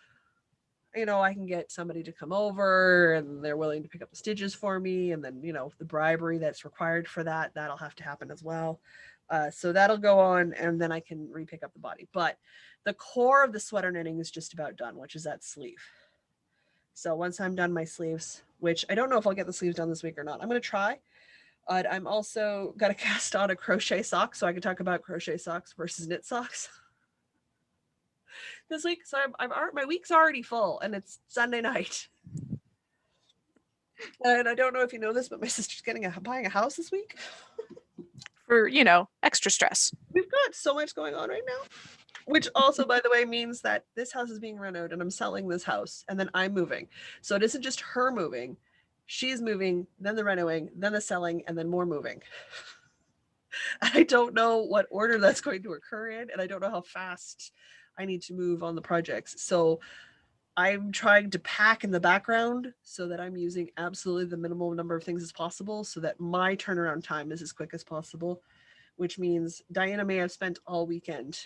I can get somebody to come over and they're willing to pick up the stitches for me. And then, the bribery that's required for that'll have to happen as well. So that'll go on and then I can repick up the body. But the core of the sweater knitting is just about done, which is that sleeve. So once I'm done my sleeves, which I don't know if I'll get the sleeves done this week or not, I'm going to try. I'm also got to cast on a crochet sock so I can talk about crochet socks versus knit socks. This week, so my week's already full and it's Sunday night. And I don't know if you know this, but my sister's buying a house this week.
For, extra stress.
We've got so much going on right now. Which also, by the way, means that this house is being renovated and I'm selling this house and then I'm moving. So it isn't just her moving. She's moving, then the renovating, then the selling, and then more moving. I don't know what order that's going to occur in, and I don't know how fast I need to move on the projects. So I'm trying to pack in the background so that I'm using absolutely the minimal number of things as possible so that my turnaround time is as quick as possible, which means Diana may have spent all weekend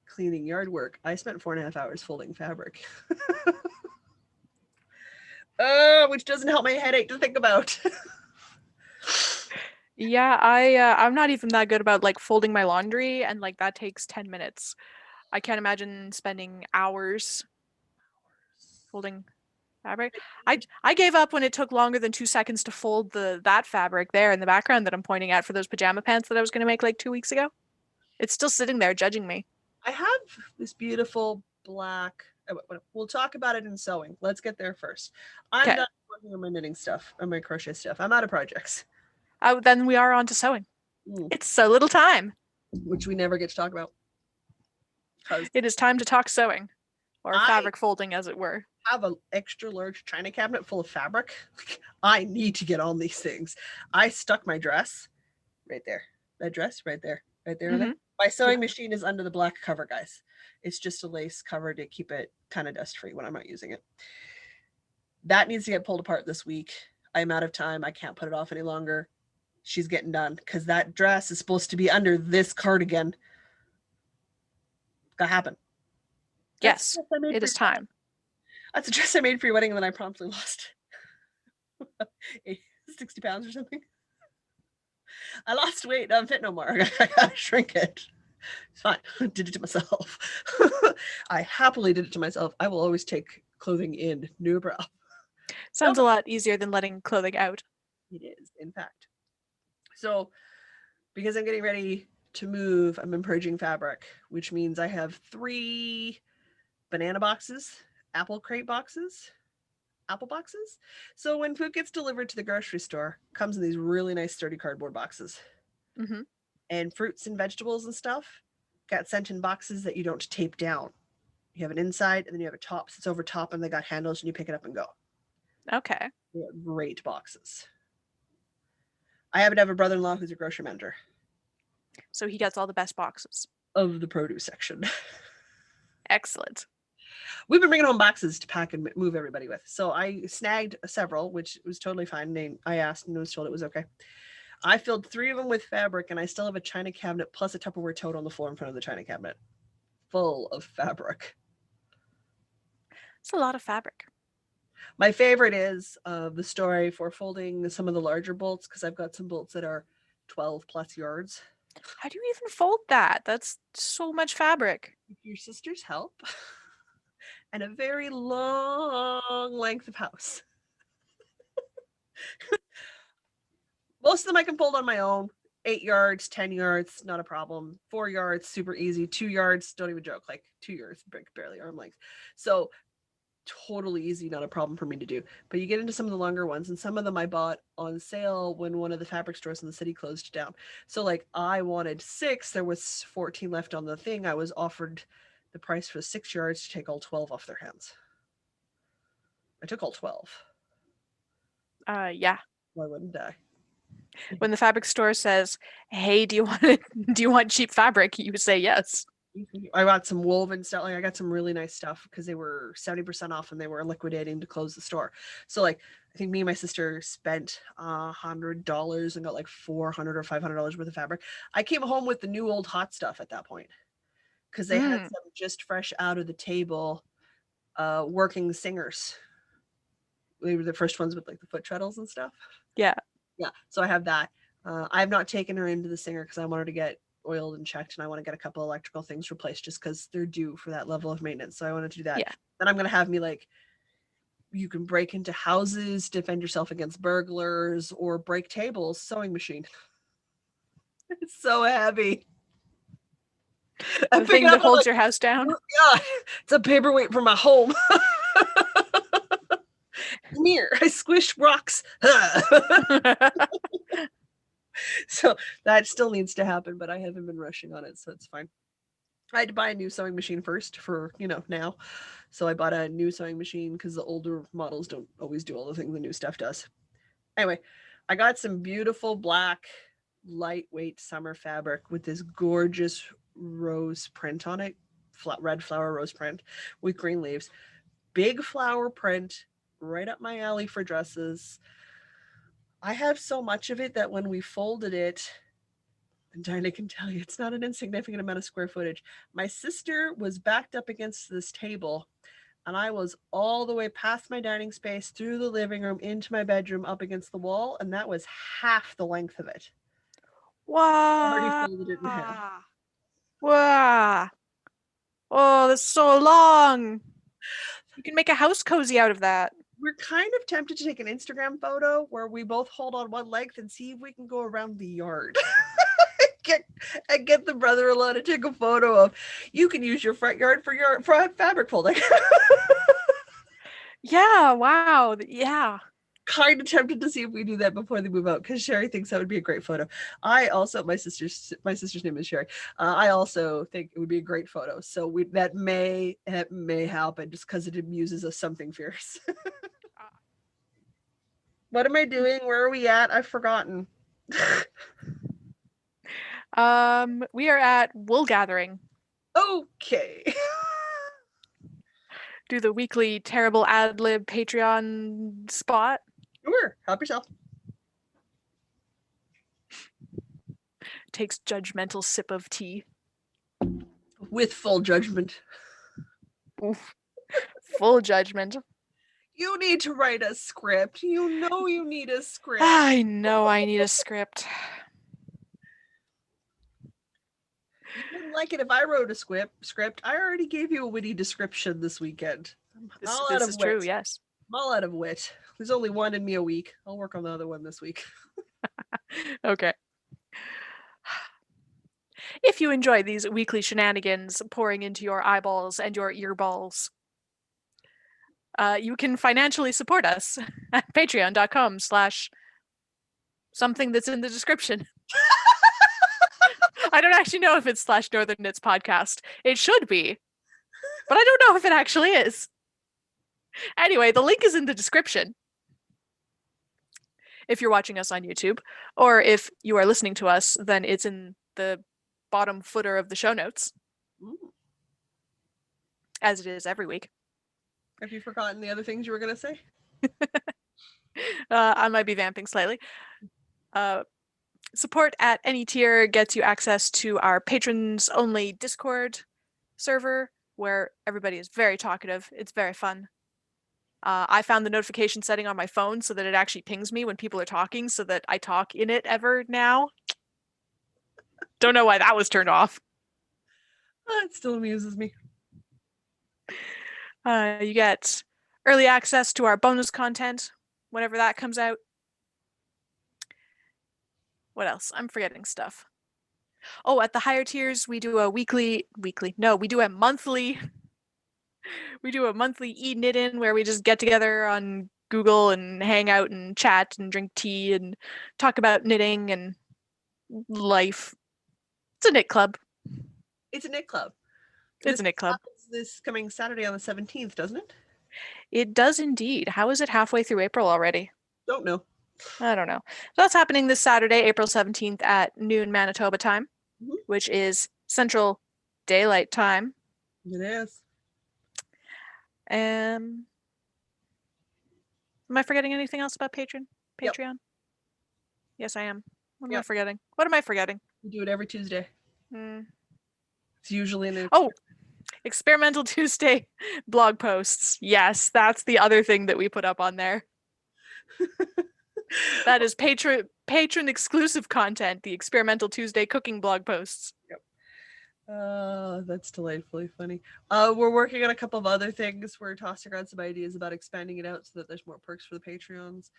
cleaning yard work. I spent 4.5 hours folding fabric. Which doesn't help my headache to think about.
Yeah, I'm not even that good about like folding my laundry, and like that takes 10 minutes. I can't imagine spending hours folding fabric. I gave up when it took longer than 2 seconds to fold that fabric there in the background that I'm pointing at for those pajama pants that I was gonna make like 2 weeks ago. It's still sitting there judging me.
I have this beautiful black. We'll talk about it in sewing. Let's get there first. I'm
Okay.
done working on my knitting stuff, on my crochet stuff. I'm out of projects.
Then we are on to sewing.
Mm,
It's so little time.
which we never get to talk about because
It is time to talk sewing, or
I
fabric folding, as it were.
have an extra large china cabinet full of fabric. I need to get on these things. I stuck my dress right there. That dress right there, right there.
Mm-hmm.
My sewing
Yeah.
machine is under the black cover, guys. It's just a lace cover to keep it kind of dust free when I'm not using it. That needs to get pulled apart this week. I'm out of time. I can't put it off any longer. She's getting done because that dress is supposed to be under this cardigan. Gotta happen.
Yes, it is time.
That's a dress I made for your wedding and then I promptly lost 60 pounds or something. I lost weight. I'm fit no more. I gotta shrink it. It's fine. I did it to myself. I happily did it to myself. I will always take clothing in. No problem.
Sounds a lot easier than letting clothing out.
It is, in fact. So, because I'm getting ready to move, I'm purging fabric, which means I have 3 banana boxes, apple crate boxes, apple boxes. So when food gets delivered to the grocery store, it comes in these really nice sturdy cardboard boxes.
Mm-hmm.
And fruits and vegetables and stuff got sent in boxes that you don't tape down. You have an inside and then you have a top that's over top and they got handles and you pick it up and go.
Okay.
They're great boxes. I happen to have a brother-in-law who's a grocery manager
So he gets all the best boxes.
of the produce section.
Excellent.
We've been bringing home boxes to pack and move everybody with. So I snagged several, which was totally fine. I asked and was told it was okay. I filled 3 of them with fabric and I still have a china cabinet plus a Tupperware tote on the floor in front of the china cabinet full of fabric.
It's a lot of fabric.
My favorite is the story for folding some of the larger bolts because I've got some bolts that are 12 plus yards.
How do you even fold that? That's so much fabric.
With your sister's help and a very long length of house. Most of them I can fold on my own. 8 yards, 10 yards, not a problem. 4 yards, super easy. 2 yards, don't even joke. Like 2 yards, barely arm length. So totally easy, not a problem for me to do. But you get into some of the longer ones, and some of them I bought on sale when one of the fabric stores in the city closed down. So like I wanted 6, there was 14 left on the thing. I was offered the price for 6 yards to take all 12 off their hands. I took all 12.
Yeah.
Why wouldn't I?
When the fabric store says, "Hey, do you want cheap fabric?" You say yes.
I got some woven stuff. Like I got some really nice stuff because they were 70% off and they were liquidating to close the store. So like I think me and my sister spent $100 and got like $400 or $500 worth of fabric. I came home with the new old hot stuff at that point because they had some just fresh out of the table working singers. They were the first ones with like the foot treadles and stuff.
Yeah.
Yeah. So I have that. I have not taken her into the singer because I want her to get oiled and checked and I want to get a couple electrical things replaced just because they're due for that level of maintenance. So I wanted to do that.
Yeah.
Then I'm going to have me like, you can break into houses, defend yourself against burglars, or break tables, sewing machine. It's so heavy.
The thing that holds your house down.
Yeah, it's a paperweight for my home. Come here, I squish rocks. So that still needs to happen, but I haven't been rushing on it, so it's fine. I had to buy a new sewing machine first for, now. So I bought a new sewing machine because the older models don't always do all the things the new stuff does. Anyway, I got some beautiful black, lightweight summer fabric with this gorgeous rose print on it, red flower rose print with green leaves. Big flower print, right up my alley for dresses. I have so much of it that when we folded it, and Dinah can tell you, it's not an insignificant amount of square footage. My sister was backed up against this table and I was all the way past my dining space, through the living room, into my bedroom, up against the wall, and that was half the length of it. I already
Wow.
folded it in half.
Wow. Oh, that's so long. You can make a house cozy out of that.
We're kind of tempted to take an Instagram photo where we both hold on one length and see if we can go around the yard. get the brother-in-law to take a photo of. You can use your front yard for your fabric folding.
Yeah, wow. Yeah.
Kind of tempted to see if we do that before they move out, because Sherry thinks that would be a great photo. I also, my sister's name is Sherry. I also think it would be a great photo. So that may happen, just because it amuses us something fierce. What am I doing? Where are we at? I've forgotten.
We are at wool gathering.
Okay.
Do the weekly terrible ad lib Patreon spot.
Sure. Help yourself.
Takes judgmental sip of tea.
With full judgment.
Oof. Full judgment.
You need to write a script. You know you need a script.
I know I need a script.
You wouldn't like it if I wrote a script. I already gave you a witty description this weekend.
This is true, yes.
I'm all out of wit. There's only one in me a week. I'll work on the other one this week.
Okay. If you enjoy these weekly shenanigans pouring into your eyeballs and your earballs, you can financially support us at patreon.com/something that's in the description. I don't actually know if it's /Northern Knits Podcast. It should be, but I don't know if it actually is. Anyway, the link is in the description if you're watching us on YouTube, or if you are listening to us, then it's in the bottom footer of the show notes.
Ooh.
As it is every week.
Have you forgotten the other things you were going to say?
I might be vamping slightly. Support at any tier gets you access to our patrons only Discord server, where everybody is very talkative. It's very fun. I found the notification setting on my phone so that it actually pings me when people are talking, so that I talk in it ever now. Don't know why that was turned off.
It still amuses me.
You get early access to our bonus content whenever that comes out. What else? I'm forgetting stuff. Oh, at the higher tiers, we do a monthly e-knit-in where we just get together on Google and hang out and chat and drink tea and talk about knitting and life. It's a knit club.
It's a knit club.
It's a knit club.
This coming Saturday on the 17th, doesn't it?
It does indeed. How is it halfway through April already?
Don't know.
I don't know. So that's happening this Saturday, April 17th at noon Manitoba time, which is Central Daylight Time.
It is.
Am I forgetting anything else about Patreon?
Yep.
Yes, I am. What am I forgetting? What am I forgetting?
We do it every Tuesday. It's usually in
Experimental Tuesday blog posts. Yes, that's the other thing that we put up on there. That is patron exclusive content, the Experimental Tuesday cooking blog posts.
Yep. That's delightfully funny. We're working on a couple of other things. We're tossing around some ideas about expanding it out so that there's more perks for the Patreons.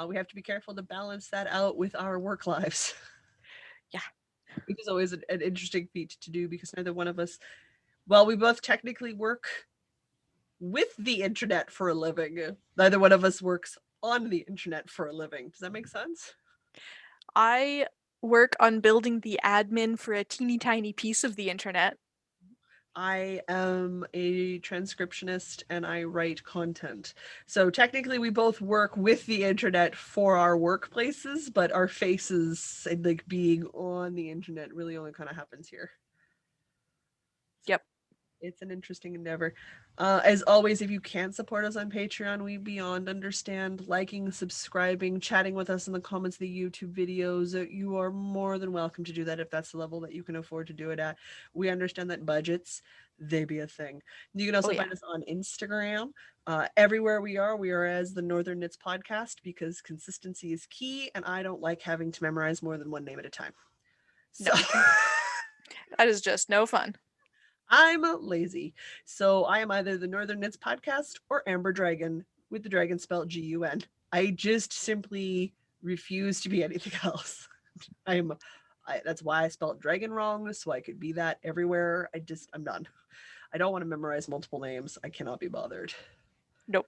We have to be careful to balance that out with our work lives.
Yeah.
Which is always an interesting feat to do, because neither one of us, well, we both technically work with the internet for a living. Neither one of us works on the internet for a living. Does that make sense?
I work on building the admin for a teeny tiny piece of the internet.
I am a transcriptionist and I write content. So technically we both work with the internet for our workplaces, but our faces and like being on the internet really only kind of happens here.
Yep.
It's an interesting endeavor. As always, if you can't support us on Patreon, we beyond understand liking, subscribing, chatting with us in the comments of the YouTube videos. You are more than welcome to do that if that's the level that you can afford to do it at. We understand that budgets they be a thing. You can
Oh
also
yeah.
find us on Instagram. Everywhere we are as the Northern Knits Podcast because consistency is key, and I don't like having to memorize more than one name at a time. So
No. That is just no fun.
I'm lazy. So I am either the Northern Knits Podcast or Amber Dragon, with the dragon spelled Gun. I just simply refuse to be anything else. That's why I spelled dragon wrong, so I could be that everywhere. I'm done. I don't want to memorize multiple names. I cannot be bothered.
Nope.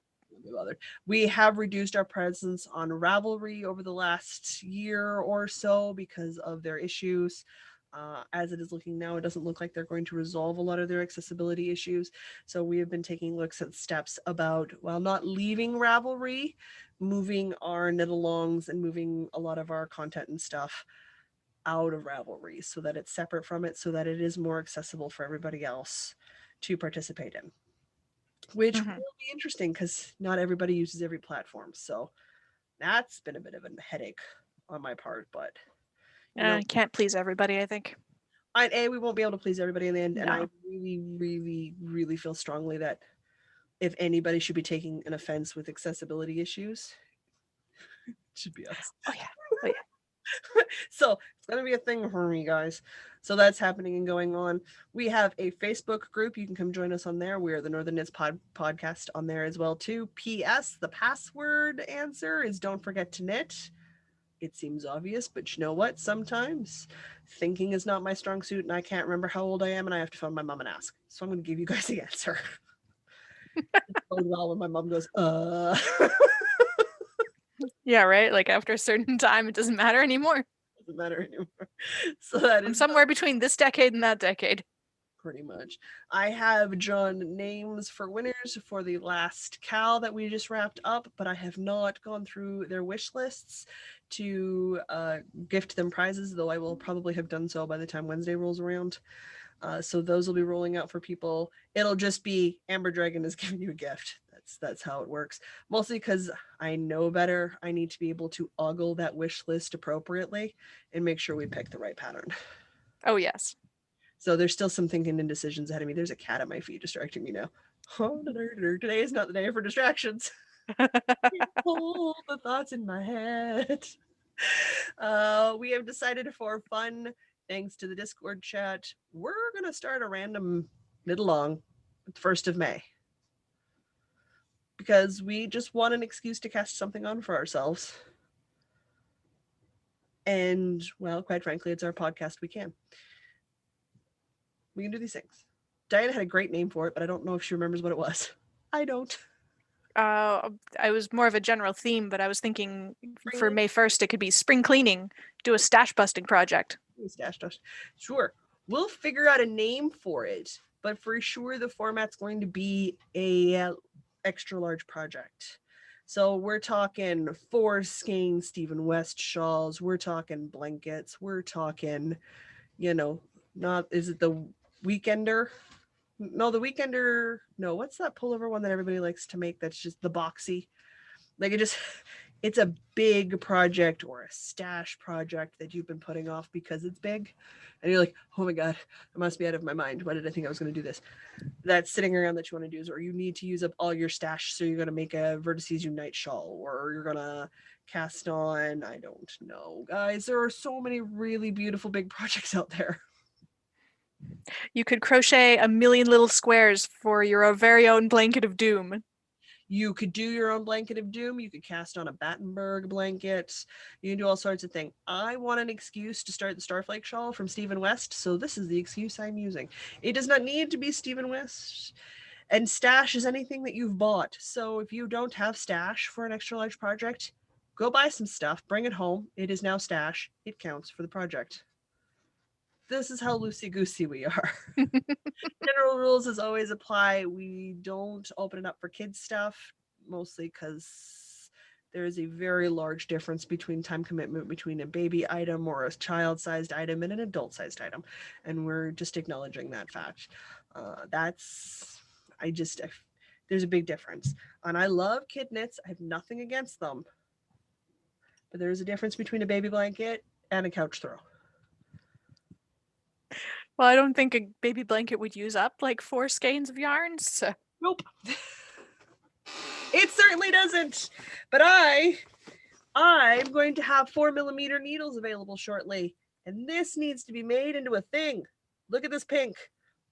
We have reduced our presence on Ravelry over the last year or so because of their issues. As it is looking now, it doesn't look like they're going to resolve a lot of their accessibility issues. So we have been taking looks at steps about, while not leaving Ravelry, moving our knit-alongs and moving a lot of our content and stuff out of Ravelry so that it's separate from it, so that it is more accessible for everybody else to participate in. Which will be interesting because not everybody uses every platform. So that's been a bit of a headache on my part, but
Can't please everybody, I think.
we won't be able to please everybody in the end.
No.
And I really, really, really feel strongly that if anybody should be taking an offense with accessibility issues, it should be us.
Oh yeah. Oh yeah.
So it's going to be a thing for me, guys. So that's happening and going on. We have a Facebook group. You can come join us on there. We are the Northern Knits Podcast on there as well, too. P.S. The password answer is don't forget to knit. It seems obvious, but you know what? Sometimes thinking is not my strong suit, and I can't remember how old I am, and I have to phone my mom and ask. So I'm going to give you guys the answer. It's going well when my mom goes,
Yeah, right? Like after a certain time, it doesn't matter anymore.
Doesn't matter anymore. So that
I'm
is
somewhere between this decade and that decade.
pretty much. I have drawn names for winners for the last cow that we just wrapped up, but I have not gone through their wish lists to gift them prizes, though I will probably have done so by the time Wednesday rolls around. So those will be rolling out for people. It'll just be Amber Dragon is giving you a gift. That's how it works. Mostly because I know better. I need to be able to ogle that wish list appropriately and make sure we pick the right pattern.
Oh yes.
So there's still some thinking and decisions ahead of me. There's a cat at my feet distracting me now. Oh, today is not the day for distractions. Hold the thoughts in my head. We have decided for fun, thanks to the Discord chat, we're going to start a random knit-along the 1st of May. Because we just want an excuse to cast something on for ourselves. And, well, quite frankly, it's our podcast. We can do these things. Diana had a great name for it, but I don't know if she remembers what it was. I don't.
I was more of a general theme, but I was thinking for May 1st, it could be spring cleaning, do a stash busting project.
Stash dust. Sure. We'll figure out a name for it, but for sure the format's going to be a extra large project. So we're talking 4 skein Stephen West shawls. We're talking blankets. We're talking, is it the Weekender? No, the Weekender. No, what's that pullover one that everybody likes to make that's just the boxy? Like it's a big project or a stash project that you've been putting off because it's big. And you're like, oh my God, I must be out of my mind. Why did I think I was going to do this? That's sitting around that you want to do, or you need to use up all your stash. So you're going to make a Vertices Unite shawl, or you're going to cast on, I don't know, guys. There are so many really beautiful big projects out there.
You could crochet a million little squares for your very own blanket of doom.
You could do your own blanket of doom. You could cast on a Battenberg blanket. You can do all sorts of things. I want an excuse to start the Starflake shawl from Stephen West, so this is the excuse I'm using. It does not need to be Stephen West. And stash is anything that you've bought. So if you don't have stash for an extra large project, go buy some stuff, bring it home. It is now stash. It counts for the project. This is how loosey-goosey we are. General rules as always apply. We don't open it up for kids stuff, mostly because there is a very large difference between time commitment between a baby item or a child-sized item and an adult-sized item. And we're just acknowledging that fact. There's a big difference. And I love kid knits. I have nothing against them. But there's a difference between a baby blanket and a couch throw.
Well, I don't think a baby blanket would use up like 4 skeins of yarn. So.
Nope. It certainly doesn't. But I'm going to have 4mm needles available shortly. And this needs to be made into a thing. Look at this pink.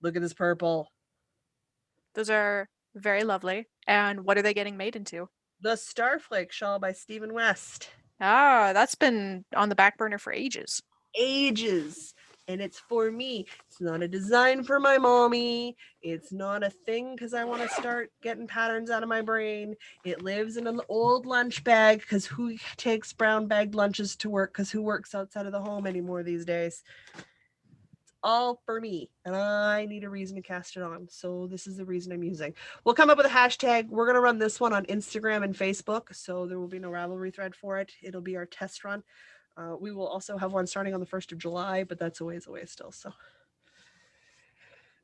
Look at this purple.
Those are very lovely. And what are they getting made into?
The Flake Shawl by Stephen West.
Ah, that's been on the back burner for ages.
Ages. And it's for me. It's not a design for my mommy. It's not a thing because I want to start getting patterns out of my brain. It lives in an old lunch bag because who takes brown bagged lunches to work? Because who works outside of the home anymore these days? It's all for me. And I need a reason to cast it on. So this is the reason I'm using. We'll come up with a hashtag. We're going to run this one on Instagram and Facebook. So there will be no Ravelry thread for it. It'll be our test run. We will also have one starting on the 1st of July, but that's a ways away still. So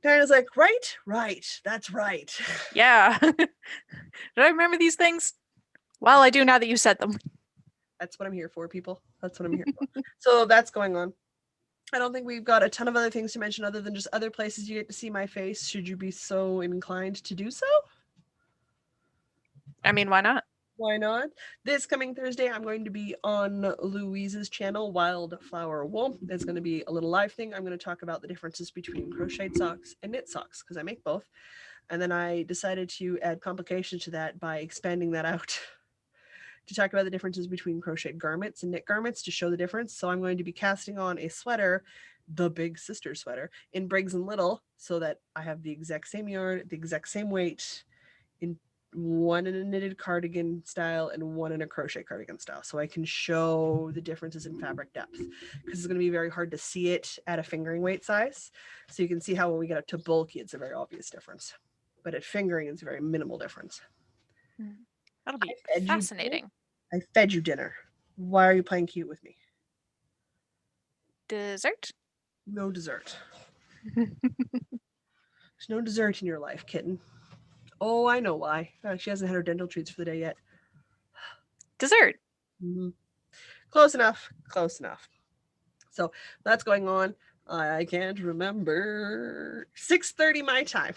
Diana's like, right, that's right.
Yeah. Did I remember these things? Well, I do now that you said them.
That's what I'm here for, people. That's what I'm here for. So that's going on. I don't think we've got a ton of other things to mention other than just other places you get to see my face, should you be so inclined to do so.
I mean, why not?
Why not? This coming Thursday, I'm going to be on Louise's channel, Wildflower Wool. It's going to be a little live thing. I'm going to talk about the differences between crocheted socks and knit socks because I make both. And then I decided to add complications to that by expanding that out to talk about the differences between crocheted garments and knit garments to show the difference. So I'm going to be casting on a sweater, the Big Sister sweater, in Briggs and Little so that I have the exact same yarn, the exact same weight, in one in a knitted cardigan style and one in a crochet cardigan style, so I can show the differences in fabric depth because it's going to be very hard to see it at a fingering weight size. So you can see how when we get up to bulky, it's a very obvious difference, but at fingering, it's a very minimal difference.
That'll be fascinating.
I fed you dinner. Why are you playing cute with me?
Dessert?
No dessert. There's no dessert in your life, kitten. Oh, I know why. She hasn't had her dental treats for the day yet.
Dessert.
Mm-hmm. Close enough. Close enough. So that's going on. I can't remember. 6:30 my time.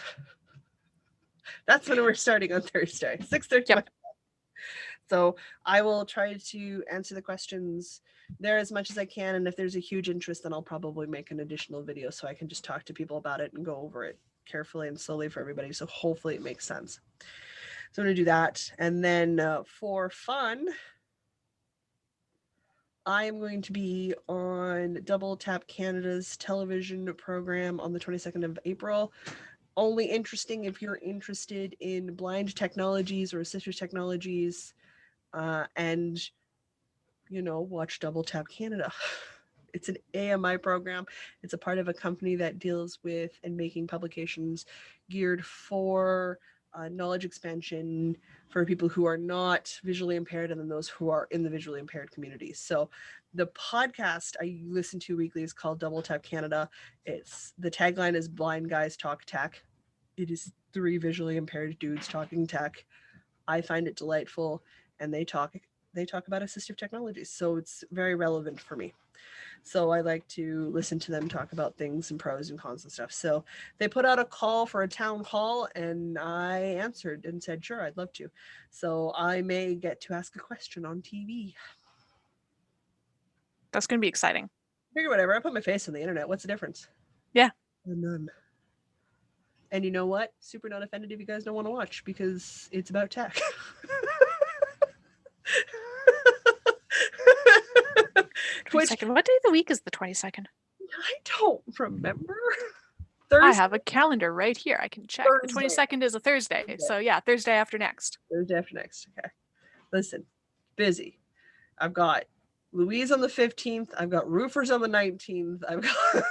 That's when we're starting on Thursday. 6:30
Yep.
my time. So I will try to answer the questions there as much as I can. And if there's a huge interest, then I'll probably make an additional video so I can just talk to people about it and go over it carefully and slowly for everybody. So hopefully it makes sense. So I'm going to do that. And then for fun, I am going to be on Double Tap Canada's television program on the 22nd of April. Only interesting if you're interested in blind technologies or assistive technologies and, you know, watch Double Tap Canada. It's an AMI program. It's a part of a company that deals with and making publications geared for knowledge expansion for people who are not visually impaired and then those who are in the visually impaired community. So the podcast I listen to weekly is called Double Tap Canada. It's the tagline is Blind Guys Talk Tech. It is 3 visually impaired dudes talking tech. I find it delightful, and they talk about assistive technologies. So it's very relevant for me. So I like to listen to them talk about things and pros and cons and stuff. So they put out a call for a town hall and I answered and said, sure, I'd love to. So I may get to ask a question on TV.
That's going to be exciting.
Figure whatever. I put my face on the internet. What's the difference?
Yeah.
None. And you know what? Super not offended if you guys don't want to watch because it's about tech.
22nd. What day of the week is the 22nd?
I don't remember. Thursday?
I have a calendar right here. I can check. Thursday. The 22nd is a Thursday. So yeah, Thursday after next.
Thursday after next. Okay. Listen, busy. I've got Louise on the 15th. I've got roofers on the 19th. I've got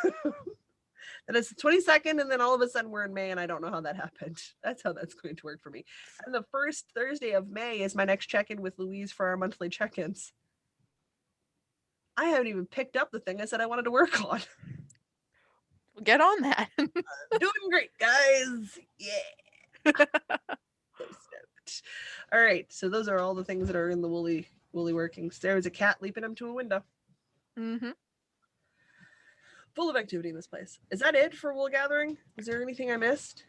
and it's the 22nd, and then all of a sudden we're in May, and I don't know how that happened. That's how that's going to work for me. And the first Thursday of May is my next check-in with Louise for our monthly check-ins. I haven't even picked up the thing I said I wanted to work on.
Get on that.
Doing great, guys. Yeah. So stoked. All right. So those are all the things that are in the woolly workings. There was a cat leaping up to a window.
Mm-hmm.
Full of activity in this place. Is that it for Wool Gathering? Is there anything I missed?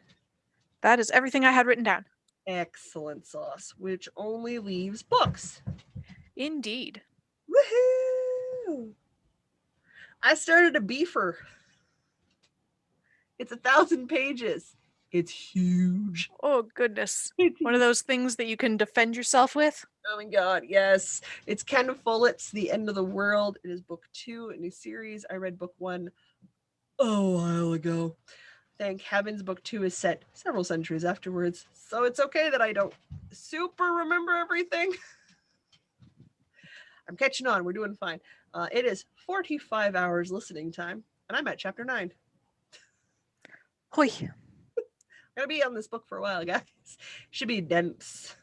That is everything I had written down.
Excellent sauce, which only leaves books.
Indeed.
Woohoo! I started a beefer. It's 1,000 pages. It's huge.
Oh, goodness. One of those things that you can defend yourself with?
Oh my god, yes. It's Ken Follett's The End of the World. It is book 2, a new series. I read book 1 a while ago. Thank heavens book 2 is set several centuries afterwards, so it's okay that I don't super remember everything. I'm catching on. We're doing fine. It is 45 hours listening time, and I'm at chapter 9.
Hoi.
I'm going to be on this book for a while, guys. Should be dense.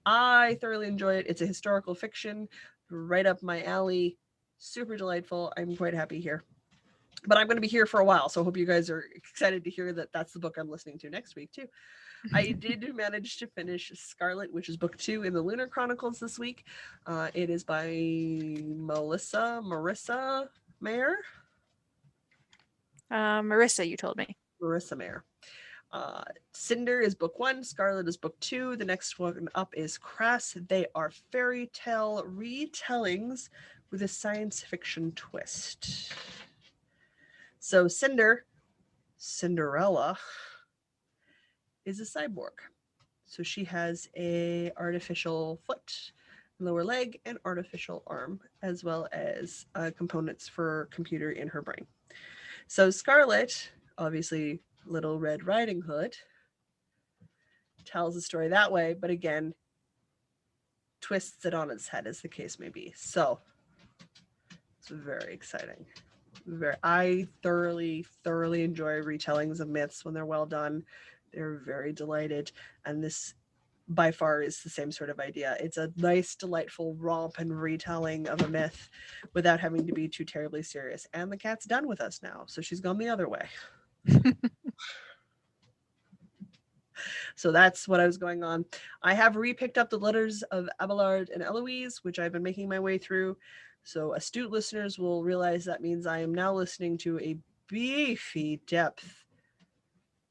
I thoroughly enjoy it. It's a historical fiction, right up my alley. Super delightful. I'm quite happy here. But I'm going to be here for a while, so I hope you guys are excited to hear that that's the book I'm listening to next week, too. I did manage to finish Scarlet, which is book 2 in the Lunar Chronicles this week. It is by Marissa Mayer.
Marissa, you told me.
Marissa Mayer. Cinder is book 1. Scarlet is book 2. The next one up is Crass. They are fairy tale retellings with a science fiction twist. So Cinderella, is a cyborg. So she has a artificial foot, lower leg, and artificial arm, as well as components for computer in her brain. So Scarlet, obviously Little Red Riding Hood, tells the story that way, but again, twists it on its head, as the case may be. So it's very exciting. I thoroughly enjoy retellings of myths when they're well done. They're very delighted, and this by far is the same sort of idea. It's a nice, delightful romp and retelling of a myth without having to be too terribly serious. And the cat's done with us now, so she's gone the other way. So that's what I was going on. I have repicked up the letters of Abelard and Eloise, which I've been making my way through. So astute listeners will realize that means I am now listening to a beefy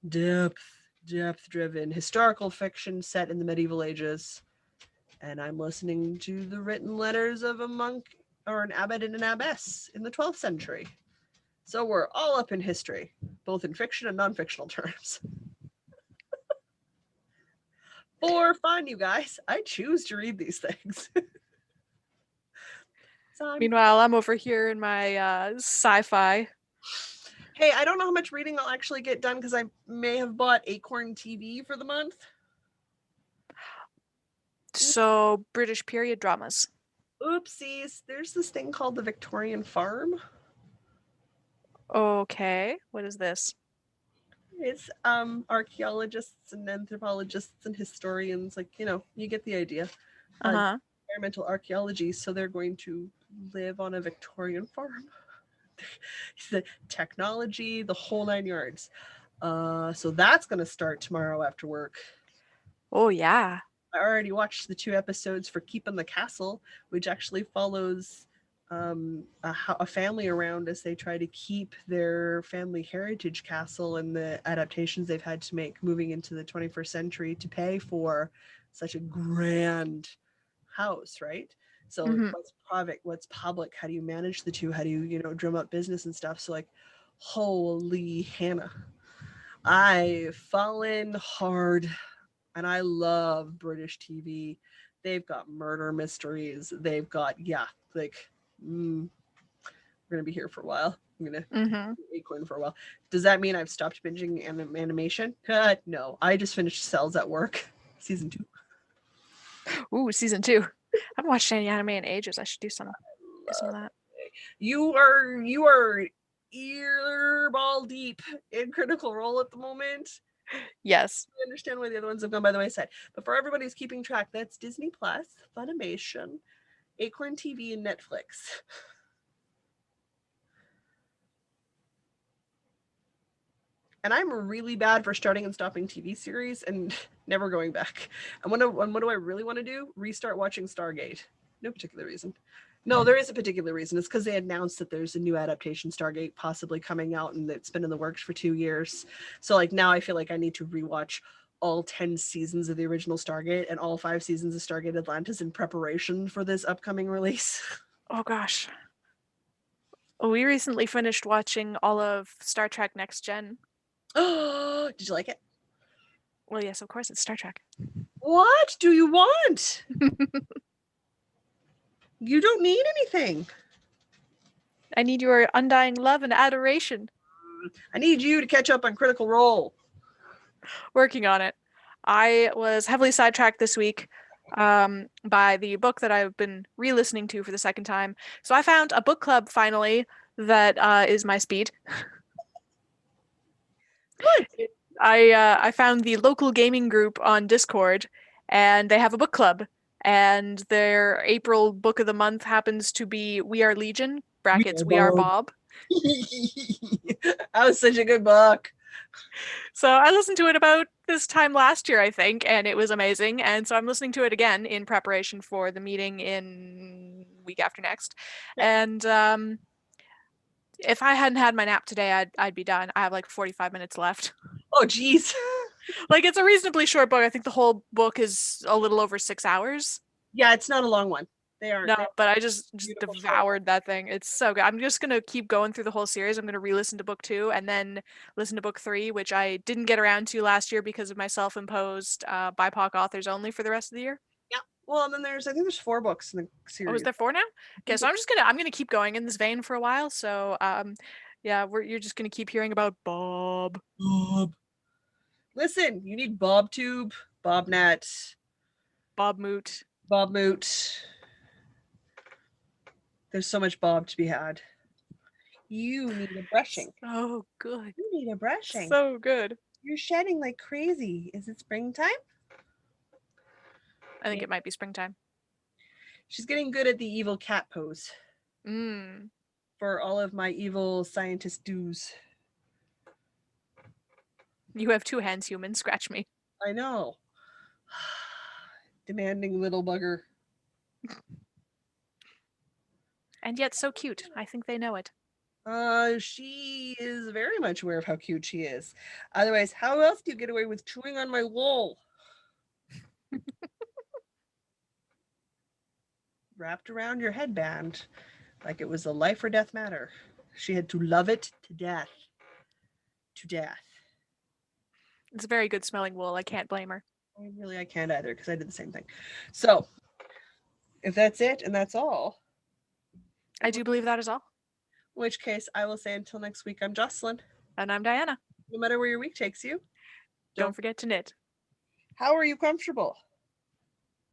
depth-driven historical fiction set in the medieval ages. And I'm listening to the written letters of a monk or an abbot and an abbess in the 12th century. So we're all up in history, both in fiction and non-fictional terms. For fun, you guys. I choose to read these things.
Meanwhile, I'm over here in my sci-fi.
Hey, I don't know how much reading I'll actually get done because I may have bought Acorn TV for the month.
So, British period dramas.
Oopsies. There's this thing called the Victorian Farm.
Okay, what is this?
It's archaeologists and anthropologists and historians, like, you know, you get the idea. Environmental archaeology, so they're going to live on a Victorian farm. The technology, the whole 9 yards. So that's going to start tomorrow after work.
Oh, yeah.
I already watched the 2 episodes for Keeping the Castle, which actually follows a family around as they try to keep their family heritage castle and the adaptations they've had to make moving into the 21st century to pay for such a grand house, right? So what's private, what's public? How do you manage the two? How do you, drum up business and stuff? So like, holy Hannah, I've fallen hard, and I love British TV. They've got murder mysteries. They've got, we're gonna be here for a while. I'm gonna Acorn for a while. Does that mean I've stopped binging animation? No, I just finished Cells at Work, season 2.
Ooh, season 2. I haven't watched any anime in ages. I should do some of that.
You are earball deep in Critical Role at the moment.
Yes.
I understand why the other ones have gone by the wayside. But for everybody who's keeping track, that's Disney Plus, Funimation, Acorn TV, and Netflix. And I'm really bad for starting and stopping TV series and never going back. And what do I really want to do? Restart watching Stargate. No particular reason. No, there is a particular reason. It's because they announced that there's a new adaptation Stargate possibly coming out, and it's been in the works for 2 years. So like now I feel like I need to rewatch all 10 seasons of the original Stargate and all 5 seasons of Stargate Atlantis in preparation for this upcoming release.
Oh gosh. We recently finished watching all of Star Trek Next Gen.
Oh, did you like it?
Well, yes, of course, it's Star Trek.
What do you want? You don't need anything.
I need your undying love and adoration.
I need you to catch up on Critical Role.
Working on it. I was heavily sidetracked this week by the book that I've been re-listening to for the second time. So I found a book club finally that is my speed.
Good.
I found the local gaming group on Discord, and they have a book club. And their April book of the month happens to be We Are Legion (brackets We Are Bob).
That was such a good book.
So I listened to it about this time last year, I think, and it was amazing. And so I'm listening to it again in preparation for the meeting in week after next. And if I hadn't had my nap today, I'd be done. I have like 45 minutes left.
Oh, geez.
Like, it's a reasonably short book. I think the whole book is a little over 6 hours.
Yeah, it's not a long one. They aren't.
No, but I just
beautiful
devoured that thing. It's so good. I'm just gonna keep going through the whole series. I'm gonna re-listen to book 2 and then listen to book 3, which I didn't get around to last year because of my self-imposed BIPOC authors only for the rest of the year.
Yeah. Well, and then I think there's 4 books in the series.
Oh, is there 4 now? Okay, so I'm gonna keep going in this vein for a while. So yeah, you're just gonna keep hearing about Bob.
Bob. Listen, you need BobTube, BobNet,
Bob Moot.
Bob Moot. There's so much Bob to be had. You need a brushing.
Oh, good.
You need a brushing.
So good.
You're shedding like crazy. Is it springtime?
I think it might be springtime.
She's getting good at the evil cat pose.
Mm.
For all of my evil scientist do's.
You have 2 hands, human. Scratch me.
I know. Demanding little bugger.
And yet so cute. I think they know it.
She is very much aware of how cute she is. Otherwise, how else do you get away with chewing on my wool? Wrapped around your headband like it was a life or death matter. She had to love it to death. To death.
It's a very good smelling wool. I can't blame her.
I can't either because I did the same thing. So, if that's it and that's all.
I do believe that is all.
In which case, I will say until next week, I'm Jocelyn.
And I'm Diana.
No matter where your week takes you,
don't forget to knit.
How are you comfortable?